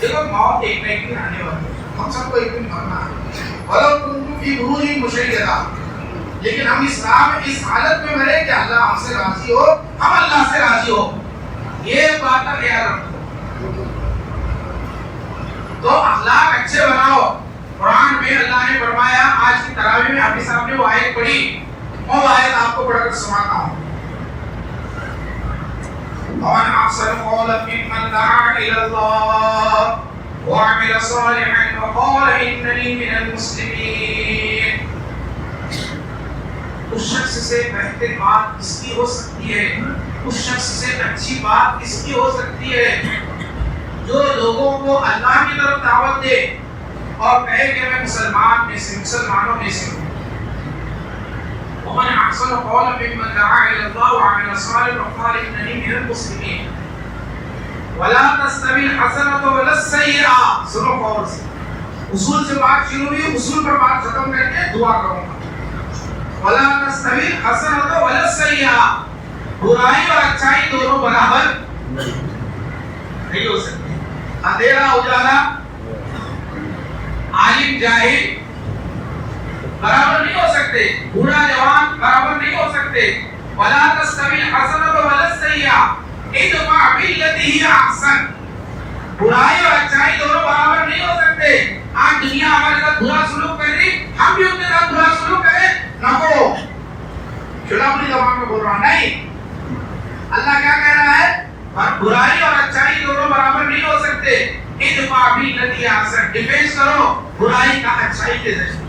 دیکھو موت ایک نہ ایک دن آنے والی ہے, ہم سب کو ایک دن مرنا ہے. ولو کنتم فی بروج مشیدہ, لیکن ہم اس راہ میں اس حالت میں مرے کہ اللہ ہم سے راضی ہو, ہم اللہ سے راضی ہو. یہ بات کا خیال رکھو. تو اخلاق اچھے بناؤ. قرآن میں اللہ نے فرمایا, آج کی تراویح میں حافظ صاحب نے وہ آیت پڑھی, وہ آیت آپ کو پڑھ کر سناتا ہوں. وَمَنْ أَحْسَنُ قَوْلًا مِمَّنْ دَعَا إِلَى اللَّهِ وَعَمِلَ صَالِحًا وَقَالَ إِنَّنِي مِنَ الْمُسْلِمِينَ. اس شخص سے بہتر بات کس کی ہو سکتی ہے, اس شخص سے اچھی بات کس کی ہو سکتی ہے جو لوگوں کو اللہ کی طرف دعوت دے اور کہے کہ میں مسلمان میں سے, مسلمانوں میں سے ہوں. وَمَنْ أَحْسَنُ قَوْلًا مِمَّنْ دَعَا إِلَى اللَّهِ وَعَمِلَ صَالِحًا وَقَالَ إِنَّنِي مِنَ الْمُسْلِمِينَ. وَلَا تَسْتَوِي الْحَسَنَةُ وَلَا السَّيِّئَةُ. سنو غور سے, اصول سے بات شروع ہوئی, اصول پر بات ختم کر کے دعا کروں گا. وَلَا تَسْتَوِي الْحَسَنَةُ وَلَا السَّيِّئَةُ, برائی اور اچھائی دونوں برابر نہیں ہو سکتے. اندھیرا اجالا, عالم جاہل برابر نہیں ہو سکتے, بوڑھا جوان برابر نہیں ہو سکتے. وَلَا تَسْتَوِي الْحَسَنَةُ وَلَا السَّيِّئَةُ اِدْفَعْ بِالَّتِي هِيَ أَحْسَنُ. برائی اور اچھائی دونوں برابر نہیں ہو سکتے. آج دنیا ہمارے ساتھ برا سلوک کر رہی, ہم بھی ان کے ساتھ برا سلوک کریں نہ کو. چلا اپنی زبان میں بول رہا ہوں, نہیں. اللہ کیا کہہ رہا ہے, برائی اور اچھائی دونوں برابر نہیں ہو سکتے. ادفع بالتی هی احسن, ڈیفینس کرو برائی کا اچھائی کے ذریعے,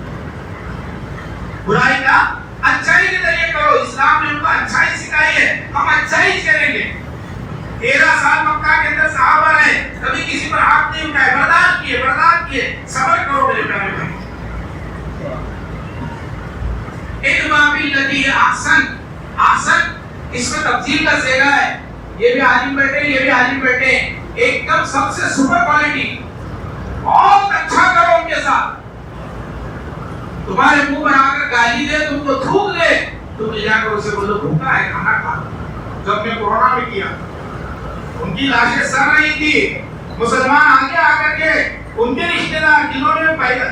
برائی کا اچھائی کے ذریعے کرو. اسلام نے ان کو اچھائی سکھائی ہے, ہم اچھائی کریں گے. 13 سال مکہ کے اندر صحابہ رہے, کبھی کسی پر ہاتھ نہیں اٹھائے, برداشت کیے. صبر کرو میرے پیارے بھائی. ادفع بالتی هی احسن, احسن اس میں تفصیل کا صیغہ ہے. یہ بھی عالم بیٹھے, یہ بھی عالم بیٹھے, ایک دم سب سے سپر کوالٹی, بہت اچھا کرو ان کے ساتھ. تمہارے منہ پر آ کر گالی دے, تم کو تھوک دے, تم لے جا کر اسے بولو بھوکا ہے, کھانا کھا. جب میں کورونا میں کیا, ان کی لاشیں سڑ رہی تھی, مسلمان آگے آ کر کے ان کے رشتے دار جن کو انہوں نے پیدا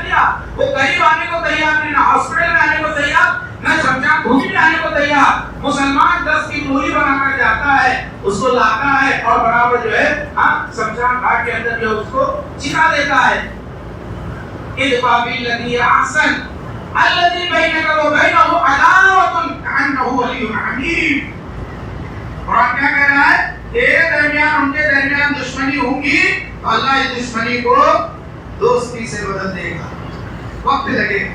کیا, وہ قریب آنے کو تیار نہیں, نہ ہاسپٹل میں آنے کو تیار, نہ شمشان بھومی میں آنے کو تیار. مسلمان 10 کی مولی بنا کر جاتا ہے, اس کو لاتا ہے اور برابر جو ہے شمشان گھاٹ کے اندر جو اس کو چکا دیتا ہے. ادفع بالتی هی احسن الذی بینک وبینہ عداوۃ کأنہ ولی حمیم. قرآن کیا کہہ رہا ہے, تیرے درمیان ان کے درمیان دشمنی ہوں گی تو اللہ اس دشمنی کو دوستی سے بدل دے گا. وقت لگے گا,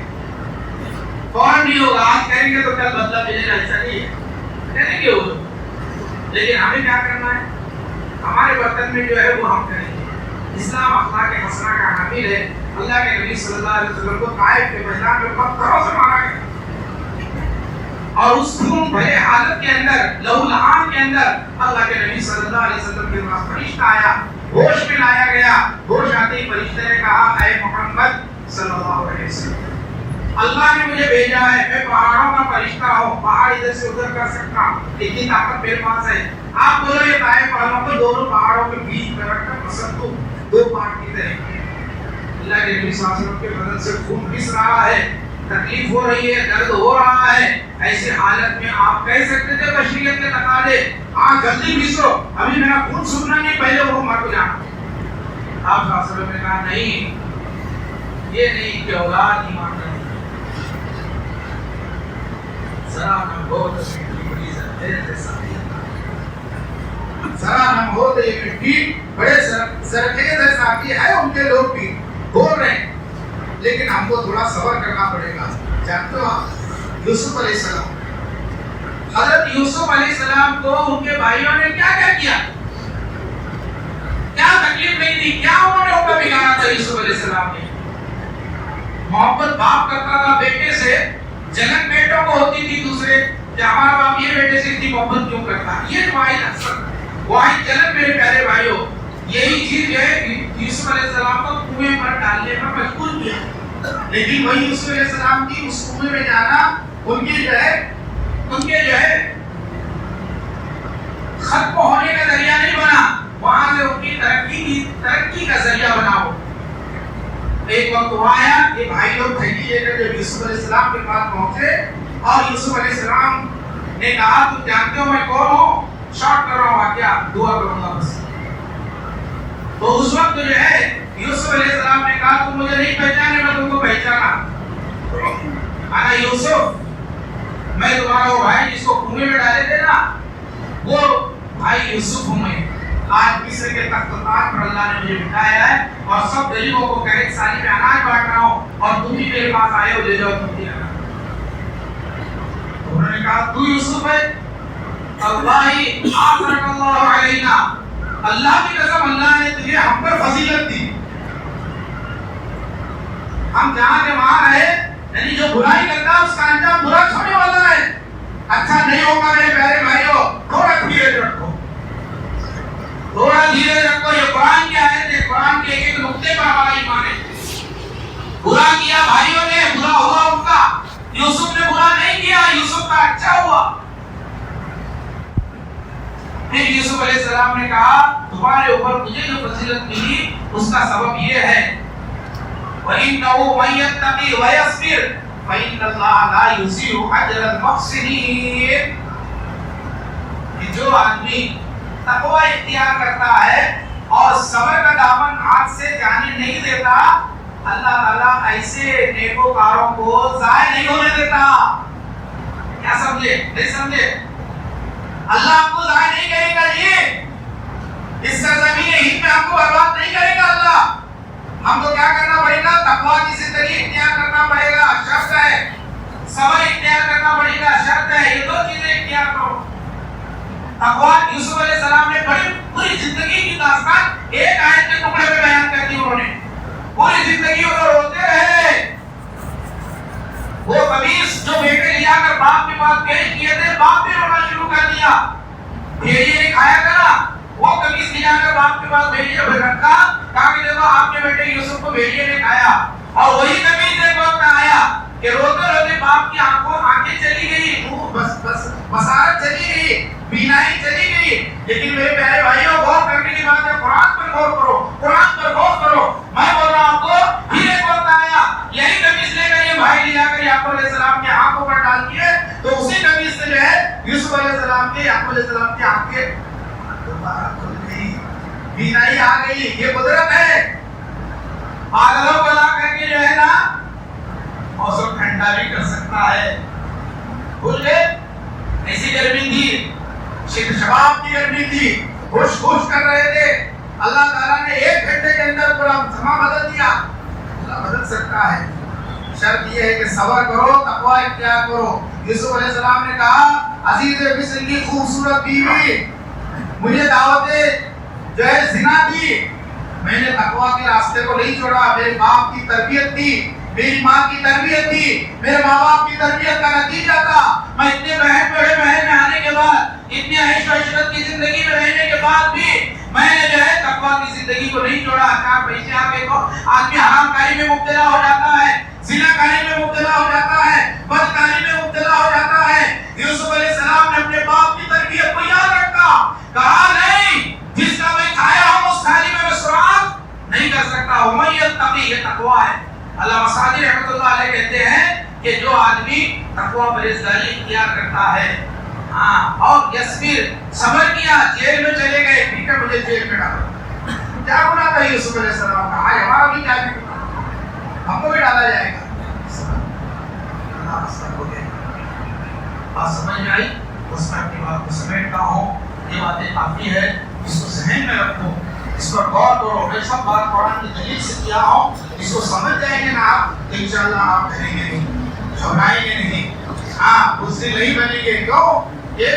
فوراً نہیں ہوگا. آج کریں گے تو کل بدلہ ملے گا, ایسا نہیں ہے, کریں گے وہ. لیکن ہمیں کیا کرنا ہے, ہمارے برتن میں جو ہے وہ ہم کریں گے. اسلام اخلاق حسنہ کا حامل ہے. اللہ کے نبی صلی اللہ علیہ وسلم کو طائف کے میدان میں پتھروں سے مارا گیا, اور اس خون بھرے حالت کے اندر, لہو لہان کے اندر اللہ کے نبی صلی اللہ علیہ وسلم کے پاس فرشتہ آیا, ہوش میں لایا گیا. ہوش آتے ہی فرشتے نے کہا, اے محمد صلی اللہ علیہ وسلم, اللہ نے مجھے بھیجا ہے, میں پہاڑوں کا فرشتہ ہوں, پہاڑ ادھر سے ادھر کر سکتا ہوں, اتنی طاقت میرے پاس ہے. آپ بولو یہ طائف والوں کو دونوں پہاڑوں کے بیچ میں رکھ کر پسند دو, 2 پارٹ کی طرح. اللہ کے نبی صلی اللہ علیہ وسلم کے بدن سے خون رس رہا ہے, تکلیف ہو رہی ہے, درد ہو رہا ہے. ایسی حالت میں آپ کہہ سکتے تھے بشریت کے تقاضے, آپ جلدی گھسو, ابھی میرا خون سننا نہیں, پہلے وہ مر جانا. آپ صلی اللہ علیہ وسلم نے کہا نہیں, یہ نہیں کہ اولاد ایمان نہیں. ذرا نم ہو تو مٹی بڑی زرخیز جیسا بھی ذرا نم ہو تو یہ مٹی بڑے زرخیز جیسا بھی ہے. ان کے لوگ بھی بول رہے ہیں لیکن ہم کو تھوڑا صبر کرنا پڑے گا. جانتے ہو آپ یوسف علیہ السلام, حضرت یوسف علیہ السلام کو ان کے بھائیوں نے کیا کیا کیا, کیا تکلیف نہیں دی, کیا انہوں نے اوپر بگاڑا تھا یوسف علیہ السلام نے. محبت باپ کرتا تھا بیٹے سے, جنت بیٹوں کو ہوتی تھی دوسرے کہ ہمارا باپ یہ بیٹے سے اتنی محبت کیوں کرتا. یہ واحد اثر واحد جنت میرے پیارے بھائیوں, یہی چیز جو ہے یوسف علیہ السلام کو کنویں پر ڈالنے پر مجبور کیا. لیکن وہی یوسف علیہ السلام کی اس کنویں میں جانا ان کے جو ہے ختم ہونے کا ذریعہ نہیں بنا, وہاں سے ان کی ترقی کا ذریعہ بنا. ہو ایک وقت ہوا آیا کہ بھائی لوگ تھیلی لے کر جب یوسف علیہ السلام کے پاس پہنچے اور یوسف علیہ السلام نے کہا تم جانتے ہو میں کون ہوں, شارٹ کر رہا ہوں واقعہ, دعا کروں گا بس. تو اس وقت جو ہے یوسف علیہ السلام نے کہا تم مجھے نہیں پہچانے, میں تم کو پہچانا. انا یوسف, میں تمہارا وہ بھائی جس کو کنویں میں ڈالے تھے نا, وہ بھائی یوسف ہوں میں. آج مصر کے تخت و تاج پر اللہ نے مجھے بٹھایا ہے اور سب غریبوں کو قحط سالی میں اناج بانٹ رہا ہوں, اور تم بھی میرے پاس آئے ہو, لے جاؤ تم بھی. انہوں نے کہا تو یوسف ہے, اللہ آفرک اللہ علینا, اللہ کی قسم اللہ نے تجھے ہم پر فضیلت دی. ہم جہاں کے وہاں رہے, یعنی جو برائی کرتا ہے اس کا انجام برا چھوڑنے والا ہے. اچھا نہیں ہوگا میرے پیارے بھائیوں, تھوڑا دھیرے رکھو, تھوڑا دھیرے رکھو. یہ قرآن کی آیت ہے, قرآن کے ایک نقطے پر ہمارا ایمان ہے. برا کیا بھائیوں نے, برا ہوا ان کا. یوسف نے برا نہیں کیا, یوسف کا اچھا ہوا. پھر یوسف علیہ السلام نے کہا تمہارے اوپر مجھے جو فضیلت ملی اس کا سبب یہ ہے وَإِنَّهُ مَن يَتَّقِ وَيَصْبِرْ فَإِنَّ اللَّهَ لَا يُضِيعُ أَجْرَ الْمُحْسِنِينَ. کہ جو آدمی تقوی اختیار کرتا ہے اور صبر کا دامن ہاتھ سے جانے نہیں دیتا, اللہ تعالیٰ ایسے نیکوکاروں کو ضائع نہیں ہونے دیتا. کیا سمجھے, نہیں سمجھے؟ اللہ آپ کو ضائع نہیں کرے گا. یہ اس سرزمین ہند میں ہم کو برباد نہیں کرے گا اللہ. ہم کو کیا کرنا پڑے گا, تقویٰ کی زندگی اختیار کرنا پڑے گا, شرط ہے. صبر اختیار کرنا پڑے گا, شرط ہے. یہ دو چیزیں اختیار کرو. تقویٰ یوسف علیہ السلام نے بڑی پوری زندگی کی داستان ایک آیت کے ٹکڑے میں بیان کر دی. انہوں نے پوری زندگی وہ روتے رہے. وہ قمیص جو بیٹے لیا کر باپ کے پاس پیش کیے تھے, باپ بھی رونا شروع کر دیا. بھیڑیے نے کھایا کرا, وہ قمیص لیا کر باپ کے پاس بھیڑیے پہ رکھا, کہا کہ دیکھو آپ کے بیٹے یوسف کو بھیڑیے نے کھایا. اور وہی قمیص ایک وقت آیا کہ روتے روتے باپ کی آنکھیں چلی گئی, بصارت چلی گئی, بینائی چلی گئی. لیکن میرے پیارے بھائیوں, غور کرنے کی بات ہے, قرآن پر غور کرو, قرآن پر غور کرو. میں بول رہا ہوں آپ کو, پھر ایک وقت آیا, یہی قمیص لے کر یہ بھائی لیا کر یعقوب علیہ السلام کی آنکھوں پر ڈال دیے, تو اسی قمیص سے جو ہے یوسف علیہ السلام کے, یعقوب علیہ السلام کی آنکھیں دوبارہ کھل گئی, بینائی آ گئی. یہ قدرت ہے. پاگلوں کو لا کر کے جو ہے نا موسم ٹھنڈا بھی کر سکتا ہے. بھول گئے, ایسی گرمی تھی, شباب کی گرمی تھی, خوش کر رہے تھے. اللہ تعالیٰ نے ایک گھنٹے کے اندر پورا سما بدل دیا. اللہ بدل سکتا ہے. شرط یہ ہے کہ صبر کرو, تقوی اختیار کرو. یوسف علیہ السلام نے کہا عزیز مصر کی خوبصورت بیوی مجھے دعوت جو ہے زنا دی, میں نے تقوی کے راستے کو نہیں چھوڑا. میرے باپ کی تربیت تھی, میری ماں کی تربیت تھی, میرے ماں باپ کی تربیت کا نتیجہ تھا. میں اتنے بڑے محل میں آنے کے بعد, اتنی عیش و عشرت کی زندگی میں رہنے کے بعد بھی میں نے جو ہے تقویٰ کی زندگی کو نہیں چھوڑا. چار پیسے آ گئے تو آدمی حرام کاری میں مبتلا ہو جاتا ہے, زنا کاری میں مبتلا ہو جاتا ہے, بدکاری میں مبتلا ہو جاتا ہے. یوسف علیہ السلام نے اپنے باپ کی تربیت کو یاد رکھا, کہا نہیں, جس کا میں کھایا ہوں اس تھالی میں سراغ نہیں کر سکتا. امیت تقی, یہ تقویٰ ہے. علامہ سعدی رحمۃ اللہ علیہ کہتے ہیں کہ جو آدمی تقویٰ پرہیزگاری اختیار کرتا ہے, ہاں, اور یصبر, صبر کیا, جیل میں چلے گئے, ٹھیک ہے مجھے جیل میں ڈالو. کیا گناہ تھا یوسف علیہ السلام کا, آج ہمارا بھی کیا ہم کو بھی ڈالا جائے گا. بات قرآن کی دلیل سے کیا ہو، اس کو سمجھ جائیں گے نا آپ، تو انشاءاللہ آپ ڈریں گے نہیں، گھبرائیں گے نہیں، ہاں اس سے نہیں بنیں گے۔ کیوں؟ یہ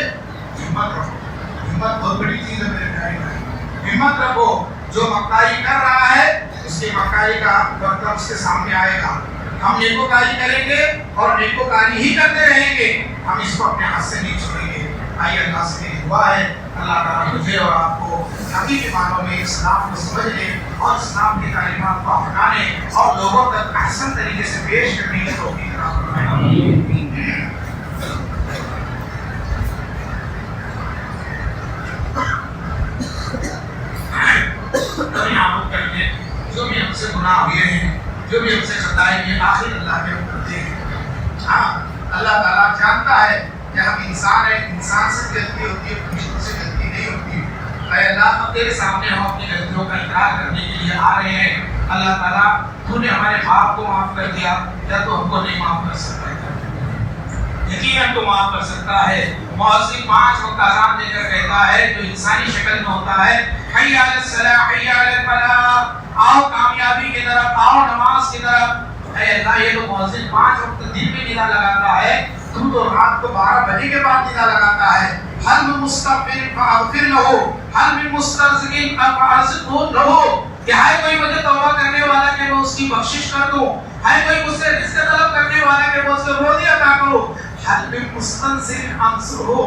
ہمت رکھو، ہمت بہت بڑی چیز ہے میرے پیارے بھائی، ہمت رکھو۔ جو مکاری کر رہا ہے اس کی مکاری کا برتن اس کے سامنے آئے گا۔ ہم نیکوکاری کریں گے اور نیکوکاری ہی کرتے رہیں گے، ہم اس کو اپنے ہاتھ سے نہیں چھوڑیں گے۔ آئیے اللہ سے میری دعا ہے، اللہ تعالیٰ مجھے اور آپ کو حقیقی معنوں میں اسلام کو سمجھنے اور اسلام کی تعلیمات کو اپنانے اور لوگوں تک احسن طریقے سے پیش کرنے کی توفیق عطا فرمائے۔ جو بھی ہم سے گناہ ہوئے ہیں، جو بھی ہم سے خطائیں ہیں، آخر اللہ کے ہم کرتے ہیں۔ ہاں اللہ تعالیٰ جانتا ہے کہ ہم انسان ہیں، انسان سے غلطی ہوتی ہے، فرشتوں سے غلطی نہیں ہوتی۔ اے اللہ ہم تیرے سامنے ہم اپنی غلطیوں کا اقرار کرنے کے لیے آ رہے ہیں۔ اللہ تعالیٰ تو نے ہمارے باپ کو معاف کر دیا، یا تو ہم کو نہیں معاف کر سکتا ہے؟ یقیناً تو معاف کر سکتا ہے۔ مؤذن 5 وقت اذان دے کر کہتا ہے، جو انسانی شکل میں ہوتا ہے، حی علی الصلاۃ حی علی الفلاح، آؤ کامیابی کی طرف، آؤ نماز کی طرف۔ اے اللہ یہ تو مؤذن 5 وقت دن میں ندا لگاتا ہے، تو رات کو 12 بجے کے بعد ندا لگاتا ہے۔ حل من مستغفر فاغفر له، حل من مسترزق فارزقه له، کہ ہے کوئی مجھے توبہ کرنے والا کہ میں اس کی بخشش کر دوں، ہے کوئی مجھ سے رزق طلب کرنے والا کہ میں اس کو روزی عطا کروں، حل من مستنصر انصره،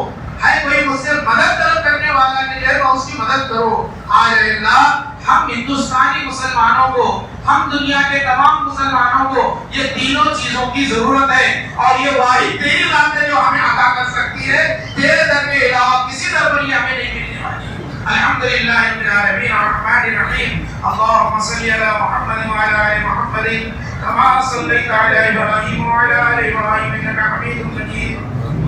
ہے کوئی مجھ سے مدد طلب کرنے والا کہ میں اس کی مدد کروں۔ آج اللہ ہم ہندوستانی مسلمانوں کو، ہم دنیا کے تمام مسلمانوں کو یہ تینوں چیزوں کی ضرورت ہے، اور یہ واحد تیری ذات ہے جو ہمیں عطا کر سکتی ہے، تیرے در کے علاوہ کسی در پر یہ ہمیں نہیں ملنے والی۔ الحمدللہ رب العالمین الرحمن الرحیم، اللهم صل علی محمد وعلی آل محمد كما صليت على ابراہیم وعلى آل ابراہیم انك حمید مجید،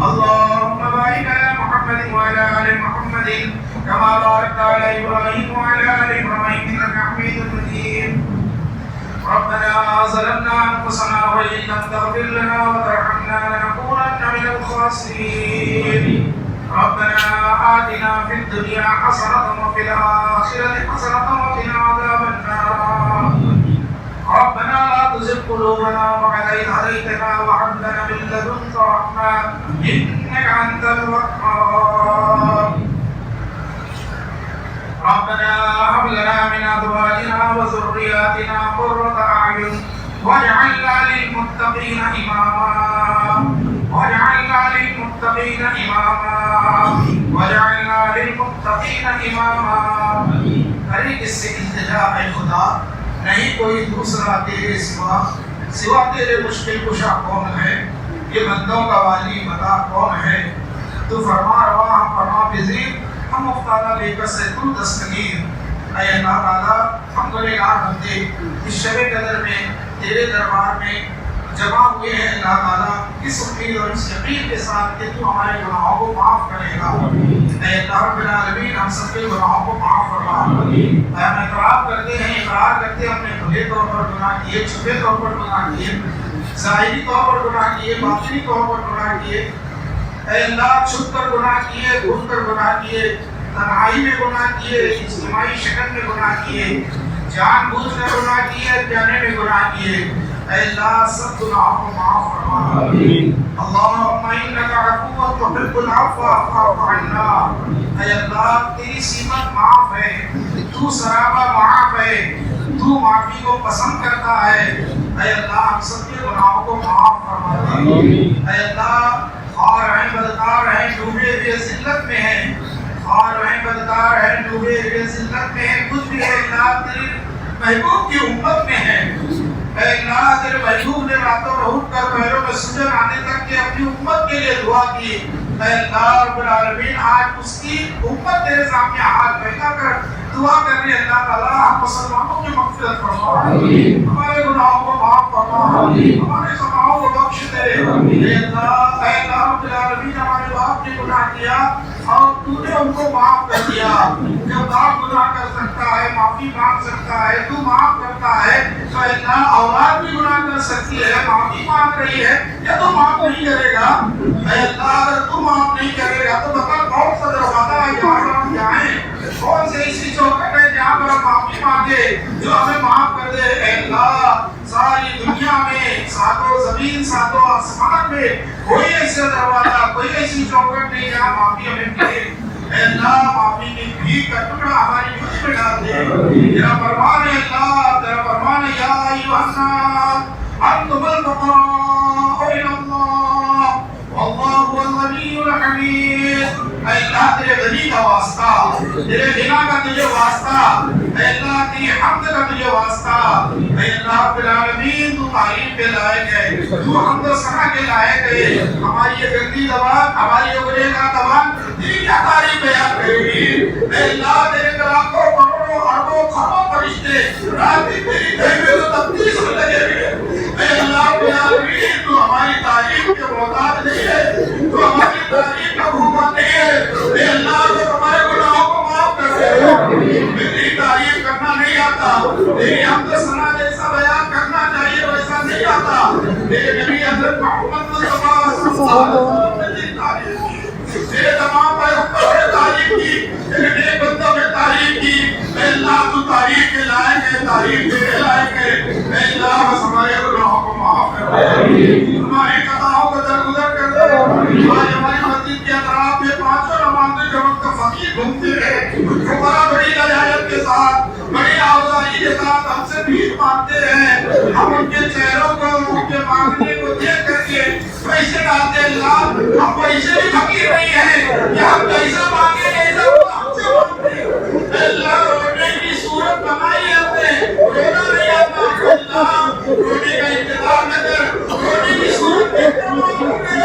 اللهم بارك على محمد وعلى آل محمد كما باركت على ابراہیم وعلى آل ابراہیم انك حمید مجید۔ ربنا ظلمنا انفسنا وان لم تغفر لنا وترحمنا لنكونن من الخاسرين، ربنا آتنا في الدنيا حسنة وفي الآخرة حسنة وقنا عذاب النار، ربنا لا تزغ قلوبنا بعد إذ هديتنا وهب لنا من لدنك رحمة إنك أنت الوهاب، ربنا هب لنا من أزواجنا وذرياتنا قرة أعين واجعلنا للمتقين إماما، واجعلنا للمتقين إماما، واجعلنا للمتقين إماما۔ ارے اس سے التجا اے خدا، نہیں کوئی دوسرا تیرے سوا تیرے مشکل کشا کون ہے، یہ بندوں کا والی بتا کون ہے، تو فرما روا ہم فرما پذیر، ہم مفتادہ لے کر سے تو دستگیر۔ اے اللہ تعالیٰ ہم گنہگار بندے اس شب قدر میں تیرے دربار میں جمع ہوئے ہیں، اللہ تعالیٰ اس امید اور اس یقین کے ساتھ کہ تو ہمارے گناہوں کو معاف کرے گا۔ اے اللہ رب العالمین ہم سب کے گناہوں کو معاف فرما۔ ہم اعتراف کرتے ہیں، اقرار کرتے ہیں، ہم نے کھلے طور پر گناہ کیے، چھپے طور پر گناہ کیے، ظاہری طور پر گناہ کیے، باطنی طور پر گناہ کیے۔ اے اللہ چھپ کر گناہ کیے، بھول کر گناہ کیے، تنہائی میں گناہ کیے، اجتماعی شکل میں گناہ کیے، جان بوجھ کر گناہ کیے، جانے میں گناہ کیے۔ اے اللہ سب گناہوں کو معاف فرما۔ اللہم انک عفو تحب العفو فاعف عنا۔ اے اللہ تیری سمت معاف ہے، تو سرابہ معاف ہے، تو معافی کو پسند کرتا ہے۔ اے اللہ ہم سب کے گناہوں کو معاف فرما دے۔ اے اللہ خوار ہیں، بدکار ہیں، ڈوبے ہوئے ذلت میں ہیں، خوار ہیں، بدکار ہیں، ڈوبے ہوئے ذلت میں ہیں، کچھ بھی ہے اللہ تیری محبوب کی امت میں ہے۔ اے اللہ تیرے محبوب نے راتوں میں اٹھ کر پہروں میں سجن آنے تک کے اپنی امت کے لیے دعا کی۔ اے اللہ رب العالمین آج اس کی امت تیرے سامنے ہاتھ پھیلا کر دعا کر رہے ہیں، اللہ تعالیٰ ہم مسلمانوں کی مغفرت فرما، ہمارے گناہوں کو معاف فرما، ہمارے خطاؤں کو بخش دے۔ اے اللہ رب العالمین ہمارے باپ نے گناہ کیا اور تو نے ان کو معاف کر دیا۔ جب باپ گناہ کر سکتا ہے، معافی مانگ سکتا ہے، تو معاف کرتا ہے، تو اللہ اولاد بھی گناہ کر سکتی ہے، معافی مانگ رہی ہے، یا تو معاف نہیں کرے گا؟ اے اللہ اگر تو معاف نہیں کرے گا تو بتا کون سا دروازہ ہے جہاں پر ہم جائیں، کون سے ایسی چوکٹ ہے جہاں پر ہم معافی مانگیں کے جو ہمیں معاف کر دے. اے اللہ ساری دنیا میں ساتوں زمین ساتوں آسمان میں کوئی ایسا دروازہ کوئی ایسی چوکٹ نہیں جہاں معافی ہمیں ملے. اے اللہ معافی کی بھیک کا ٹکڑا ہماری جھولی میں ڈال دے. تیرا فرمان ہے اللہ, تیرا فرمان ہے یا ایھا الناس انتم الفقراء الی اللہ واللہ هو الغنی الحمید. اے اللہ تیرے غنی کا واسطہ, تیرے غنا کا تجھے واسطہ, اے اللہ تیری حمد کا تجھے واسطہ. اے اللہ رب العالمین تو تعریف کے لائق ہے, تو حمد و ثنا کے لائق ہے. ہماری یہ گندی زبان, ہماری یہ گنہگار زبان تیری کیا تعریف بیان کرے گی. اے اللہ تیرے لاکھوں کروڑوں اربوں کھربوں فرشتے رات دن تیری تحمید و تقدیس میں لگے ہوئے. اے اللہ رب العالمین تو ہماری تعریف کے محتاج نہیں ہے, تو ہماری تعریف کا بھوکا نہیں ہے. اے اللہ تو ہمارے گناہوں کو معاف کر دے. میری تعریف کرنا نہیں آتا, تیری حمد و ثنا جیسا بیان کرنا چاہیے ویسا نہیں آتا. میرے نبی حضرت محمد مصطفیٰ صلی اللہ علیہ وسلم نے تیری تعریف کی, تیرے تمام پیغمبروں نے تعریف کی, تیرے نیک بندوں نے تعریف کی. اے اللہ تو تعریف کے لائق ہے, تعریف کے لائق ہے. اے اللہ بس ہمارے گناہوں کو معاف کر دے, ہماری خطاؤں کو درگزر کر دے. آج ہماری مسجد کے اطراف میں پانچوں نمازیں جو وقت فقیر گھومتے ہیں, فقراء بڑی لجاجت کے ساتھ بڑی آوازی کے ساتھ ہم سے بھیک مانگتے ہیں. ہم ان کے چہروں کو, ان کے مانگنے کو دیکھ کر کے پیسے ڈالتے. اللہ ہم پیسے بھی فقیر نہیں ہیں کہ ہم پیسہ مانگیں ایسا ہم سے مانگتے. اللہ رونے کی صورت بنائی ہم نے, رونا نہیں آتا. اللہ رونے کا انتظار نہ کر, رونے کی صورت دیکھ کر مانگتے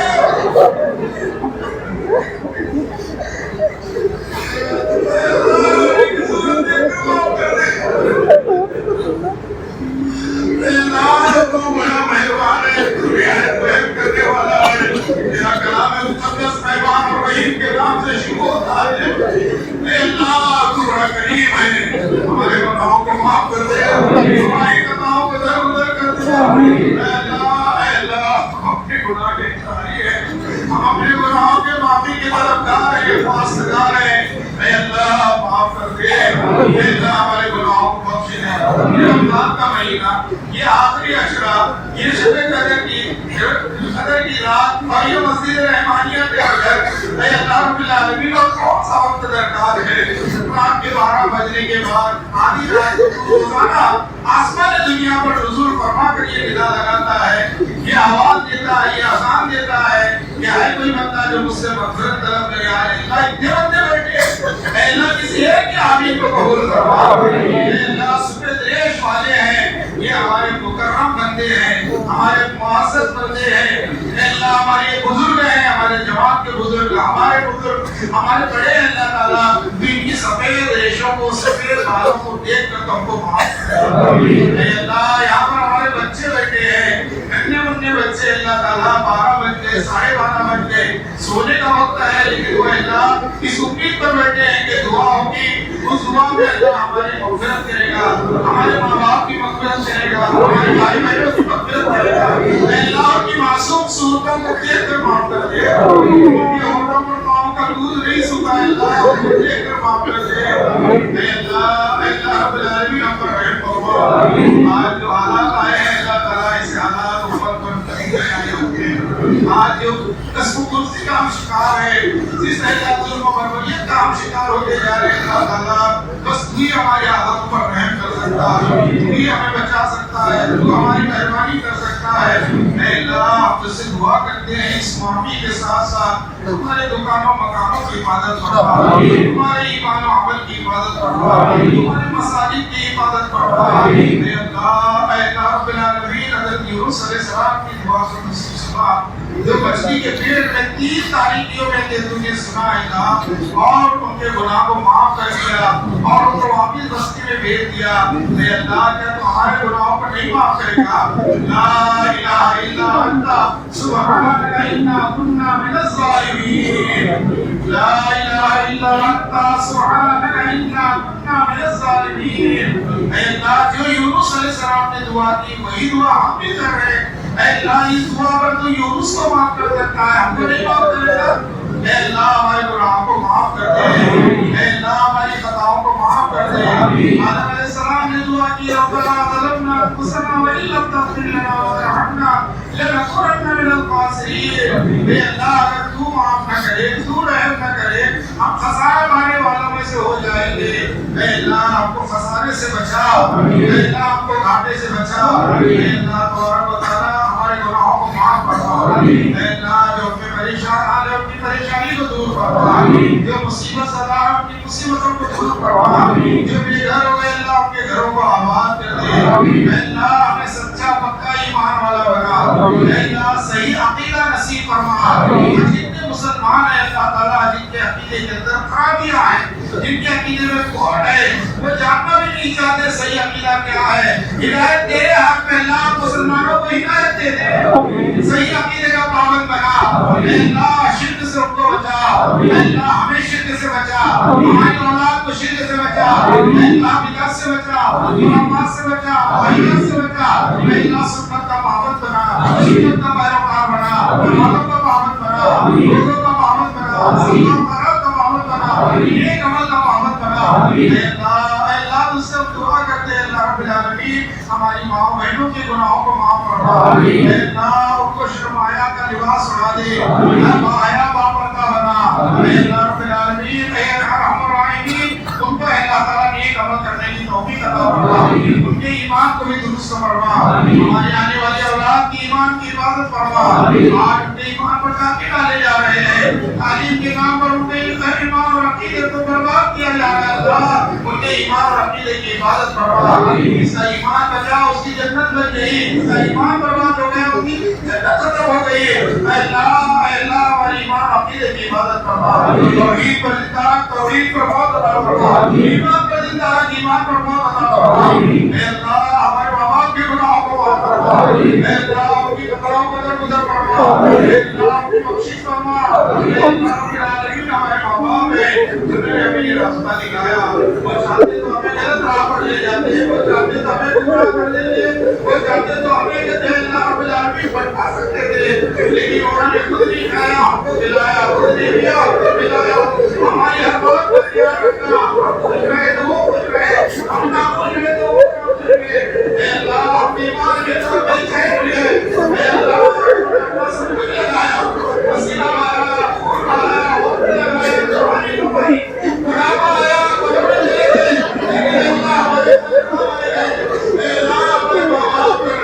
یہ آخری اشرا, یہ شب قدر کی رات اور یہ مسجد رحمانیہ کے اندر اے اللہ رب العالمین کو کون سا وقت درکار ہے. رات کے 12 بجنے کے بعد آدھی رات کو روزانہ آسمان دنیا پر نزول فرما کر یہ ندا لگاتا ہے, یہ آواز دیتا ہے, یہ اذان دیتا ہے کہ ہے کوئی بندہ جو مجھ سے مغفرت طلب کرے. اللہ اتنے بندے بیٹھے, اے اللہ کسی ایک کے آمین کو قبول فرما. اے اللہ سپید ریش والے ہیں, یہ ہمارے مکرم بندے ہیں, ہمارے معزز بندے ہیں. اے اللہ ہمارے بزرگ ہیں, ہمارے جماعت کے بزرگ, ہمارے بزرگ, ہمارے بڑے ہیں. اللہ تعالیٰ تو ان کی سفید ریشوں کو, سفید بالوں کو دیکھ کر تم کو معاف کرے. اے اللہ یہاں پر ہمارے بچے بیٹھے ہیں, ننے مننے بچے. اللہ تعالیٰ 12 بج گئے, 12:30 بج گئے, سونے کا وقت ہے, لیکن وہ اللہ اس امید پر بیٹھے ہیں کہ دعا ہوگی. اس دعا میں اللہ ہماری مغفرت کرے گا, ہمارے ماں باپ کی مغفرت کرے گا, ہمارے بھائی بہنوں کی مغفرت کرے گا. اے اللہ کی معصوم صورتوں کو دیکھ کر معاف کر دے. ان کی عورتوں پر پاؤں کا دودھ نہیں سکا, اللہ کو دیکھ کر معاف کر دے. اے اللہ رب العالمین ہم پر رحم فرما. آج جو حالات آئے ہیں اللہ تعالیٰ اس حالات اوپر آج جو قسم کرسی کا ہم شکار ہے, جس طرح ظلم و بربریت کا ہم شکار ہوتے جا رہے ہیں, اللہ تعالیٰ بس تو ہی ہماری حالات پر رحم کر سکتا ہے, تو ہی ہمیں بچا سکتا ہے, تو ہماری مہربانی کر سکتا ہے. اے اللہ ہم تجھ سے دعا کرتے ہیں اس محفل کے ساتھ ساتھ ہمارے دکانوں مکانوں کی حفاظت فرما, ہمارے ایمان و عمل کی حفاظت فرما, ہمارے مساجد کی حفاظت فرما. اے اللہ رب العالمین حضرت یونس علیہ السلام کی دعا کو نصیب فرما, جو مچھلی کے پیٹ میں 3 تاریکیوں میں تھے تجھے سنا ہے نا, اور ان کے گناہ کو معاف کر دیا اور ان کو واپس بستی میں بھیج دیا. اے اللہ کیا تو ہمارے گناہوں کو نہیں معاف کرے گا؟ لا الہ الا انت سبحانک انا کنا من الظالمین. لا الہ الا انت سبحانک انا کنا من الظالمین. اے اللہ جو یونس علیہ السلام نے دعا کی وہی دعا ہم بھی کر رہے ہیں. اے اللہ اس دعا پر تو یونس کو معاف کر سکتا ہے, ہم کو نہیں معاف کرے گا. اے اللہ ہمارے گناہوں کو معاف کر دے، اے اللہ ہماری خطاؤں کو معاف کر دے۔ آدم علیہ السلام نے دعا کی ربنا ظلمنا انفسنا وان لم تغفر لنا وترحمنا لنكونن من الخاسرین۔ اے اللہ اگر تو معاف نہ کرے، تو رحم نہ کرے، ہم خسارہ پانے والوں میں سے ہو جائیں گے۔ اے اللہ ہم کو خسارے سے بچا، اے اللہ ہم کو گھاٹے سے بچا، اے اللہ تبارک و تعالی ہمارے گناہوں کو معاف فرما، اے اللہ جو ہمیں پریشان حال ہے ان کی پریشانی کو دور فرما، جو مصیبت زدہ ہے ان کی مصیبتوں کو دور فرما، جو بے گھر ہو گئے اللہ ان کے گھروں کو آباد کر دے، اے اللہ ہمیں سچا پکا ایمان والا بنا، اے اللہ صحیح عقیدہ نصیب فرما۔ جتنے مسلمان ہیں اللہ تعالیٰ جن کے عقیدے کے اندر خرابیاں ہیں، جن کے عقیدے میں کھوٹ ہے، وہ جاننا بھی نہیں چاہتے صحیح عقیدہ کیا ہے، ہدایت تیرے حق میں اللہ مسلمانوں کو ہدایت دے دے، صحیح عقیدے کا پابند بنا، اے اللہ شرک سے ان کو بچا، اے اللہ ہمیں شرک سے بچا، ہماری اولاد کو شرک سے بچا، اے اللہ بدعت سے بچا، علماء سے بچا، بھائیوں سے بچا، اے اللہ سنت کا پابند بنا، سنت کا پیروکار بنا، عملوں کا پابند بنا، روزوں کا پابند بنا، صلوات کا پابند بنا، نیک عمل کا پابند بنا، اے اللہ تجھ سے دعا کرتے ہیں اللہ رب العالمین ہماری ماں بہنوں کے گناہوں کو معاف فرما، اے اللہ ان کو شرم حیا کا لباس اڑا دے، حیا باپردہ بنا، اے اللہ رب العالمین اے ارحم الراحمین ان کو اللہ تعالیٰ نیک عمل کرنے کی توفیق عطا فرما، ان کے ایمان کو بھی درست فرما، ہماری آنے والی اولاد کی ایمان کی حفاظت فرما، آج ان کے ایمان پر ڈاکے ڈالے جا رہے ہیں، تعلیم کے نام پر ان کے ایمان اور عقیدے کو برباد کیا جا رہا ہے، اللہ ان کے ایمان اور عقیدے کی حفاظت فرما، اس کا ایمان بچا اس کی جنت بن گئی، اس کا ایمان برباد ہو گیا اس کی جنت ختم ہو گئی، اے اللہ ہماری ایمان اور عقیدے کی حفاظت فرما، توحید پر زندہ رکھ، توحید پر موت عطا فرما، ایمان پر زندہ رکھ، ایمان پر موت عطا فرما، اے اللہ ہمارے ماں باپ کے گناہوں کو معاف فرما، اے اللہ ان کی خطاؤں کو درگزر فرما، اے اللہ ان کی بخشش فرما، اے اللہ رب العالمین ہمارے ماں باپ ہیں جنہوں نے ہمیں یہ راستہ دکھایا، وہ چاہتے تو ہمیں غلط راہ پر لے جاتے، وہ چاہتے تو ہمیں گمراہ کر دیتے، وہ چاہتے تو ہمیں کہتے ہیں اللہ رب العالمین بھٹکا سکتے تھے، لیکن انہوں نے خود نہیں کھایا، ہم کو دلایا، خود نے دیا، ہم کو ملایا، ہماری ہر بات پر خیال رکھنا، خوش رہے تو وہ خوش رہے، ہم نہ خوش رہے تو وہ نہ خوش رہے، اے اللہ ہم ایمان کے طرف بلکھے ہوئے، اے اللہ ہم سب کچھ لگایا، پسینہ مارا، خون مارا، ہوتے لگایا، جوانی لگائی، بڑھاپا آیا، کمرے چلے گئے، لیکن اللہ ہمارے خطرہ آئے گئے، اے اللہ ہمارے باپ پر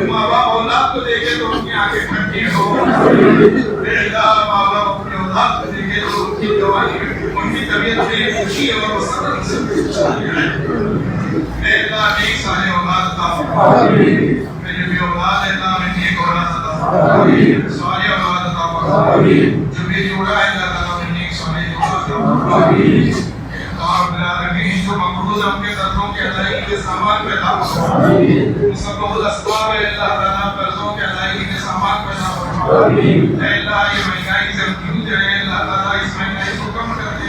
ماں باپ اولاد کو دیکھے تو ان کی آنکھیں ٹھنڈی ہو، ماں باپ اپنی اولاد کو دیکھے تو ان کی جوانی ان کی طبیعت میں خوشی اور مسرت سے اے اللہ نیک صالح اولاد عطا فرما، میرے بھی اولاد ہے اللہ میں نیک اولاد عطا فرما، صالح اولاد عطا فرما، جو بھی جوڑا ہے اللہ تعالیٰ میں نیک صالح جوڑا عطا فرما، رب العالمین جو مقروض ہم کے قرضوں کے ادائیگی کے سامان پیدا فرما، مسبب الاسباب ہے اللہ تعالیٰ قرضوں کے ادائیگی کے سامان پیدا فرما، اے اللہ یہ مہنگائی سے جوجھ رہے ہیں اللہ تعالیٰ اس مہنگائی کو کم کر دے،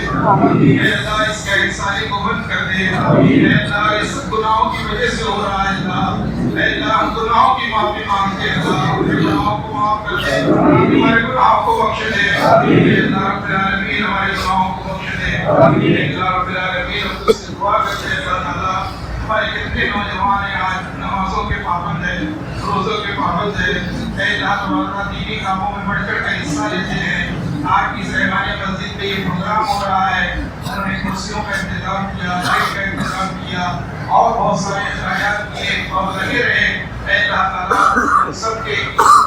اے اللہ اس کا انسانی کو بند کر دے، اے اللہ یہ سب گناہوں کی وجہ سے ہو رہا ہے اللہ، اے اللہ ہم گناہوں کی معافی مانگتے ہیں اللہ، ہمارے گناہوں کو معاف کر دے، ہمارے گناہوں کو بخش دے، اے اللہ رب العالمین ہمارے گناہوں کو بخش دے، اے اللہ رب العالمین ہم تجھ سے دعا کرتے ہیں اللہ تعالیٰ ہمارے کتنے نوجوان ہیں آج نمازوں کے پابند ہیں، روزوں کے پابند ہیں، اے اللہ تبارک دینی کاموں میں بڑھ کر کا حصہ لیتے ہیں، آج کی سہمانیہ مسجد میں یہ پروگرام ہو رہا ہے، انہوں نے کرسیوں کا انتظام کیا، لائٹ کا انتظام کیا اور بہت سارے اخراجات کیے اور لگے رہے، اے اللہ تعالیٰ سب کے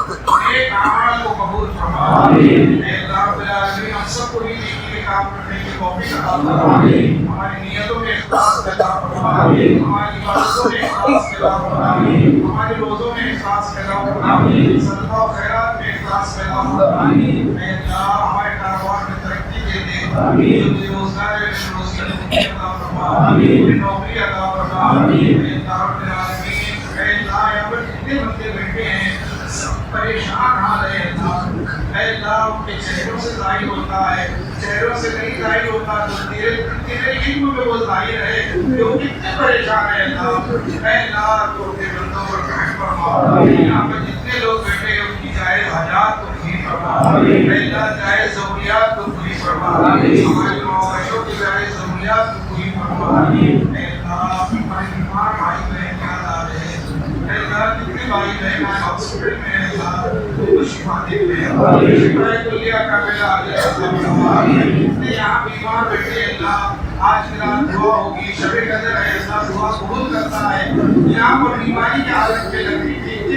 نیک اعمال کو قبول فرما۔ اے اللہ رب العالمین ہم سب کو نیکی کے کام کرنے کی توفیق عطا فرما، ہماری نیتوں میں اخلاص پیدا فرما، ہماری عبادتوں میں اخلاص پیدا فرما، ہمارے روزوں میں اخلاص پیدا فرما، صدقہ و خیرات میں اخلاص پیدا فرما۔ اے اللہ ہمارے کاروبار میں ترقی دے دے، جو بے روزگار ہے روزی عطا فرما، نوکری عطا فرما۔ اے اللہ رب العالمین، اے اللہ یہاں پر جتنے بندے بیٹھے ہیں سب پریشان حال ہے اللہ، اے اللہ ان کے چہروں سے ظاہر ہوتا ہے، چہروں سے نہیں ظاہر ہوتا تو تیرے علم میں وہ ظاہر ہے جو کتنے پریشان ہے اللہ۔ اے اللہ تو اپنے بندوں پر رحم فرما، یہاں پر جتنے لوگ بیٹھے ہیں ان کی جائز حاجات کو پوری فرما، اے اللہ جائز ضروریات کو پوری فرما، ہمارے معاشروں کی جائز ضروریات کو پوری فرما۔ اے اللہ ہمارے بیمار بھائی بہن یاد آ رہے ہیں، اے اللہ کتنے بھائی بہن ہاسپٹل میں ہیں اللہ وہ شفا دے دے، شفا کلیہ کا میرا جتنے یہاں بیمار بیٹھے اللہ آج کی رات دعا ہوگی، شب قدر ہے اللہ دعا قبول کرتا ہے، یہاں پر بیماری کی حالت میں لکڑی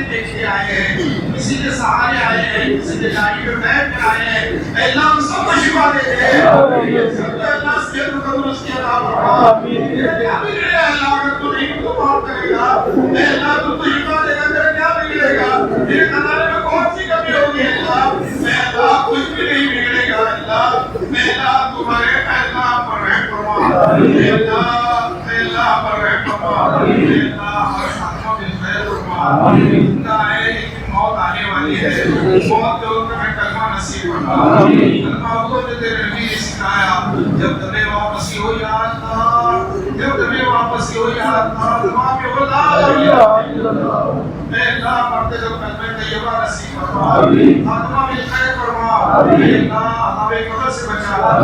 دیکھتے آئے ہیں، کسی کے سہارے آئے ہیں، کسی کے گاڑی پہ بیٹھ کر آئے ہیں، اے اللہ ہم سب کو شفا دے دے، اللہ صحت و تندرستی عطا فرما۔ اے اللہ اگر تو نہیں تو معاف کرے گا، اے اللہ تو شفا دے گا، تیرا کیا بگڑے گا؟ میرے خزانے میں کون سی کمی ہوگی اللہ؟ اے اللہ کچھ بھی نہیں بگڑے گا اللہ، اے اللہ تمہارے اے اللہ پر رحم فرما، اے اللہ پر رحم فرما، اے اللہ ہمارے خاتمہ بالخیر فرما۔ زندہ ہے لیکن موت آنے والی ہے، موت کے وقت میں کلمہ نصیب فرما، کلمہ وہ جو تیرے نبی نے سکھایا، جب تمہیں واپسی ہو یا اللہ، جب تمہیں واپسی ہو یا اللہ، تمام میں وہ لا الہ الا اللہ، اے اللہ مرتے جو کلمہ طیبہ نصیب فرما، خاتمہ بالخیر فرما، اے اللہ عذاب قبر سے بچا،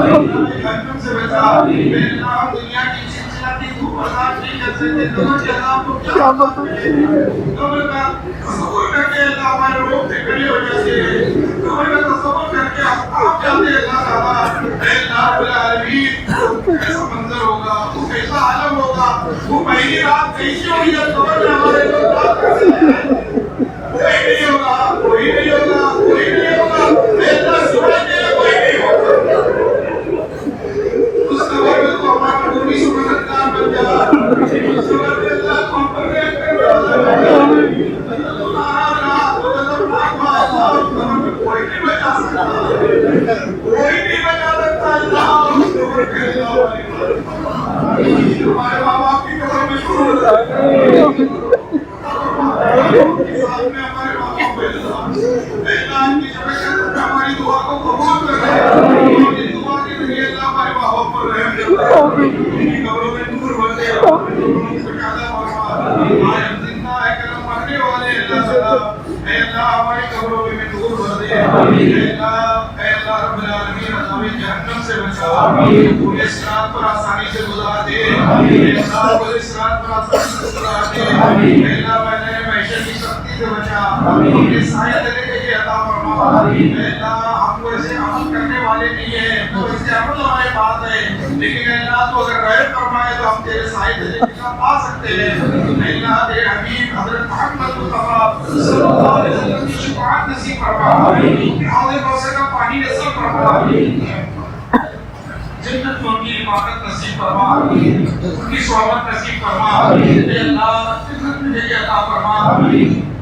جہنم سے بچا، اے اللہ دنیا کی چلچلاتی دھوپ برداشت نہیں کر سکتے، قبر کے عذاب کو کیا قبر کا تصور کر کے اللہ ہمارے روح سے کھڑی ہو جاتی ہے، قبر کا تصور کر کے آپ جاتے ہیں اللہ تعالیٰ، اے اللہ رب العالمین ایسا منظر ہوگا، ایسا عالم ہوگا، وہ پہلی رات کیسی ہوئی ہے قبر میں ہمارے لوگ رات کیسے ہیں، کوئی نہیں ہوگا، کوئی نہیں ہوگا، کوئی نہیں ہوگا، اے اللہ سوائے تیرے کوئی نہیں ہوگا، اس قبر میں تو ہمارا پوری سبحاناللہ بن جا، اس قبر میں اللہ کو ہم پر رحم کر کوئی نہیں بچا سکتا، کوئی نہیں بچا سکتا اللہ، ہمارے ماں باپ کی قبر میں چھوڑ سامنے ہمارے ماں باپ پہ اللہ کی شفقت ہماری دعا کو قبول کر ہماری دعا کے ذریعے اللہ ہمارے ماں باپ پر رحم کرتا ان کی قبروں میں نور بھر دے، ان کو پیدا فرما، آج ہم زندہ ہے کرم مرنے والے اللہ تعالیٰ، اے اللہ ہماری قبروں میں نور بھر دے، اے اللہ رب العالمین ہمیں جہنم سے بچا، پورے صراط پر آسانی سے گزار دے، اے اللہ پورے صراط پر آسانی سے گزار دے، اے اللہ میں معیشت کی سختی سے بچا، اپنے سایہ تلے کے لیے عطا فرما، اے اللہ ہم کو ایسے عمل کرنے والے نہیں ہیں، تو ایسے عمل ہمارے پاس ہے، لیکن اے اللہ تو اگر رحم فرمائے تو ہم تیرے سایہ تلے کے لیے پا سکتے ہیں، اے اللہ تیرے حبیب حضرت محمد مصطفیٰ صلی اللہ علیہ وسلم کی شفاعت نصیب فرما، حوض کوثر کا پانی نصیب فرما، جنت میں ان کی عبادت نصیب فرما، ان کی صحبت نصیب فرما، اے اللہ جنت میں جگہ عطا فرما،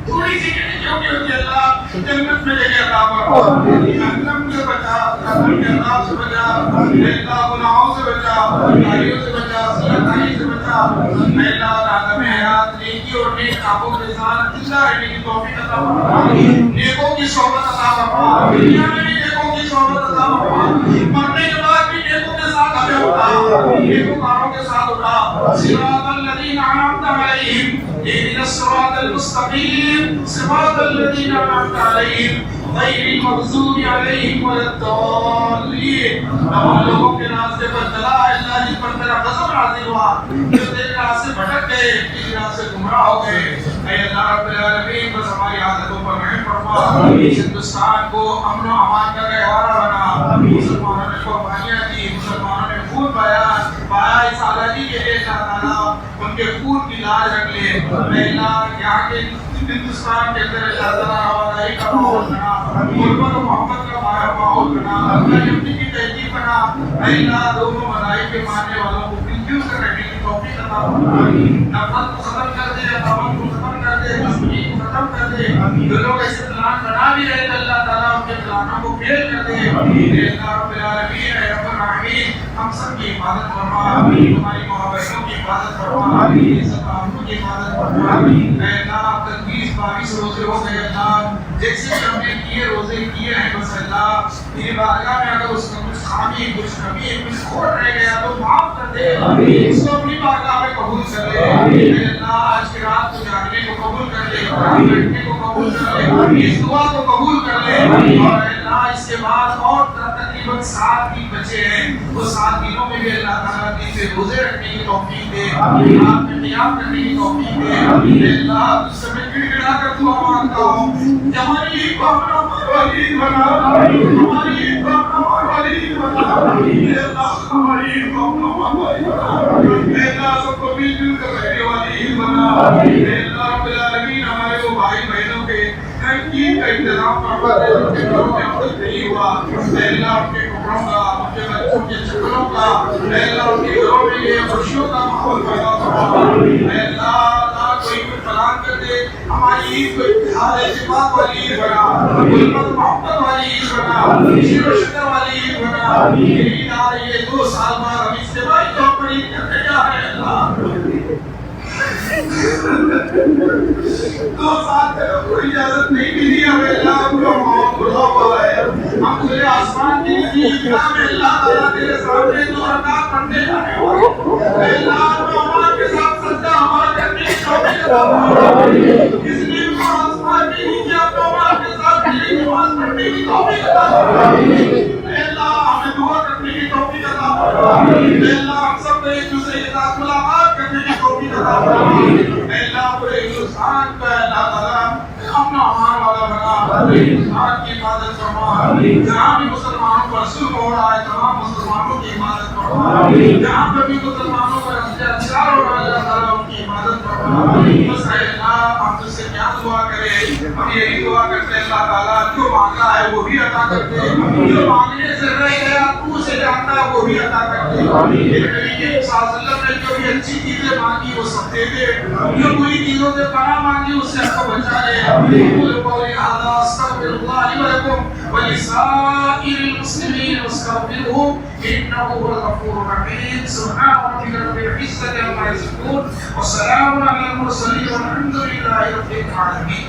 تھوڑی سی جو کہ اللہ جنت میں جگہ عطا فرما، جہنم سے بچا، جہنم کے عذاب سے بچا، اے اللہ گناہوں سے بچا، بیماریوں سے بچا، سرطانی سے بچا، اے اللہ عالم حیات نیکی اور نیک کاموں کے ساتھ زندہ رہنے کی توفیق عطا فرما، نیکوں کی صحبت عطا فرما، دنیا میں بھی نیکوں کی صحبت عطا فرما، مرنے کے بعد بھی نیکوں کے ساتھ ہمیں اٹھا، نیکوں کاروں کے ساتھ اٹھا، صراط الذین انعمت علیہم اهدنا الصراط المستقيم صراط الذين أنعمت عليهم غير المغضوب عليهم ولا الضالين۔ ہم لوگوں کے راستے پر چلا اللہ جن پر تیرا غضب نازل ہوا، جو تیرے راستے بھٹک گئے، تیرے راستے گمراہ ہو گئے، اے اللہ رب العالمین بس ہماری عادتوں پر رحم فرما، ہندوستان کو امن و امان کا گہوارہ بنا، مسلمانوں نے قربانیاں دی، مسلمانوں نے خون بہایا اس آزادی کے لیے، اللہ تعالیٰ ان کے خون کی لاج رکھ لے، اے اللہ یہاں کے ہندوستان کے اندر اللہ تعالیٰ ہواداری کا ماحول بنا، محبت و محبت کا ماحول بنا، اللہ یمنی کی تہذیب بنا، اللہ دونوں مذاہب کے ماننے والوں کو مل جل کر رہنے کی توفیق عطا فرما، نفرت کو ختم کر دے، عداوت کو ختم کر دے، دشمنی کو ختم کر دے، جو لوگ ایسے پلان بنا بھی رہے تو اللہ تعالیٰ ان کے پلانوں کو فیل کر دے، اللہ رب العالمین اے رب الرحمین ہم سب کی حفاظت فرما، ہماری محبتوں کی حفاظت فرما، عزت آبرو کی حفاظت فرما، اے اللہ 22 روزے ہو گئے اللہ، جیسے کہ ہم نے کیے روزے کیے ہیں بس اللہ تیری بارگاہ میں اگر اس کا کچھ خامی کچھ کمی کچھ کھوٹ رہ گیا تو معاف کر دے، اس کو اپنی بارگاہ میں قبول کر لے، اے اللہ آج کی رات کو جاگنے کو قبول کر لے، بیٹھنے کو قبول کر لے، اس دعا کو قبول کر لے، اور اے اللہ اس کے بعد اور تقریباً 7 دن بچے ہیں، وہ 7 دنوں میں بھی اللہ تعالیٰ دن سے روزے رکھنے کی توفیق دے، آپ میں قیام کرنے کی توفیق دے، اے اللہ اس سے میں گڑگڑا کر دعا مانگتا ہوں کہ ہماری عید کو اپنا ولی بنا، ہماری عید کو اپنا ولی بنا، اے اللہ ہماری عید کو اپنا ولی بنا، اے اللہ سب کو مل جل کر رہنے والی عید بنا، اے اللہ رب العالمین ہمارے وہ بھائی بہنوں کے عید کا انتظام فرما دے، ان کے گھروں میں عمل نہیں ہوا، اے اللہ ان کے کپڑوں کا، ان کے بچوں کے چکروں کا، اے اللہ ان کے گھروں میں یہ خوشیوں کا ماحول پیدا فرما، اے اللہ کوئی پلان کر دے ہماری عید کو اتحاد اتفاق والی عید بنا، محبت محبت والی عید بنا، شکر و شکر والی عید بنا، یہ عید آ رہی ہے 2 سال بعد ہم اجتماعی طور پر عید کرتے جا رہے ہیں اللہ 2 سال سے کوئی اجازت نہیں ملی ہمیں اللہ ہم کو بلا ہوا ہے، ہم تجھے آسمان کی عید میں اللہ تعالیٰ تیرے سامنے 2 رکعت پڑھنے جا رہے ہیں، اے اللہ ہم کے ساتھ سجدہ ہمارا کرنے کی توفیق عطا فرما، اس لیے کو آسمان کی نیچے اپنے مال کے ساتھ تیری نماز پڑھنے کی توفیق عطا فرما، اے اللہ ہمیں دعا کرنے کی توفیق عطا فرما، اے اللہ ہم سب ایک دوسرے کے ساتھ ملاقات کرنے کی توفیق عطا فرما، اے اللہ پورے ہندوستان کا اللہ تعالیٰ امن و امان والا بنا، ہندوستان کی حفاظت فرما، جہاں بھی مسلمانوں پر ظلم ہو رہا ہے تمام مسلمانوں کی حفاظت فرما، جہاں پہ بھی مسلمانوں پر اتیاچار ہو رہا ہے اللہ تعالیٰ ان کی حفاظت فرما، بس اے اللہ ہم تجھ سے کیا دعا کریں، ہم یہی دعا کرتے ہیں اللہ تعالیٰ جو مانگا ہے وہ بھی عطا کرتے، جو مانگنے سے رہ گیا تو اسے جانتا ہے وہ بھی عطا کرتے، نبی صلی اللہ علیہ وسلم نے جو بھی اچھی چیزیں مانگی وہ سب دے دے، جو بری چیزوں سے پناہ مانگی اس سے ہم کو بچا لے، قولي هذا استغفر الله لي ولكم ولسائر المسلمين واستغفروه انه هو الغفور الرحيم. سبحان ربك رب العزة عما يصفون وسلام على المرسلين والحمد لله رب العالمين.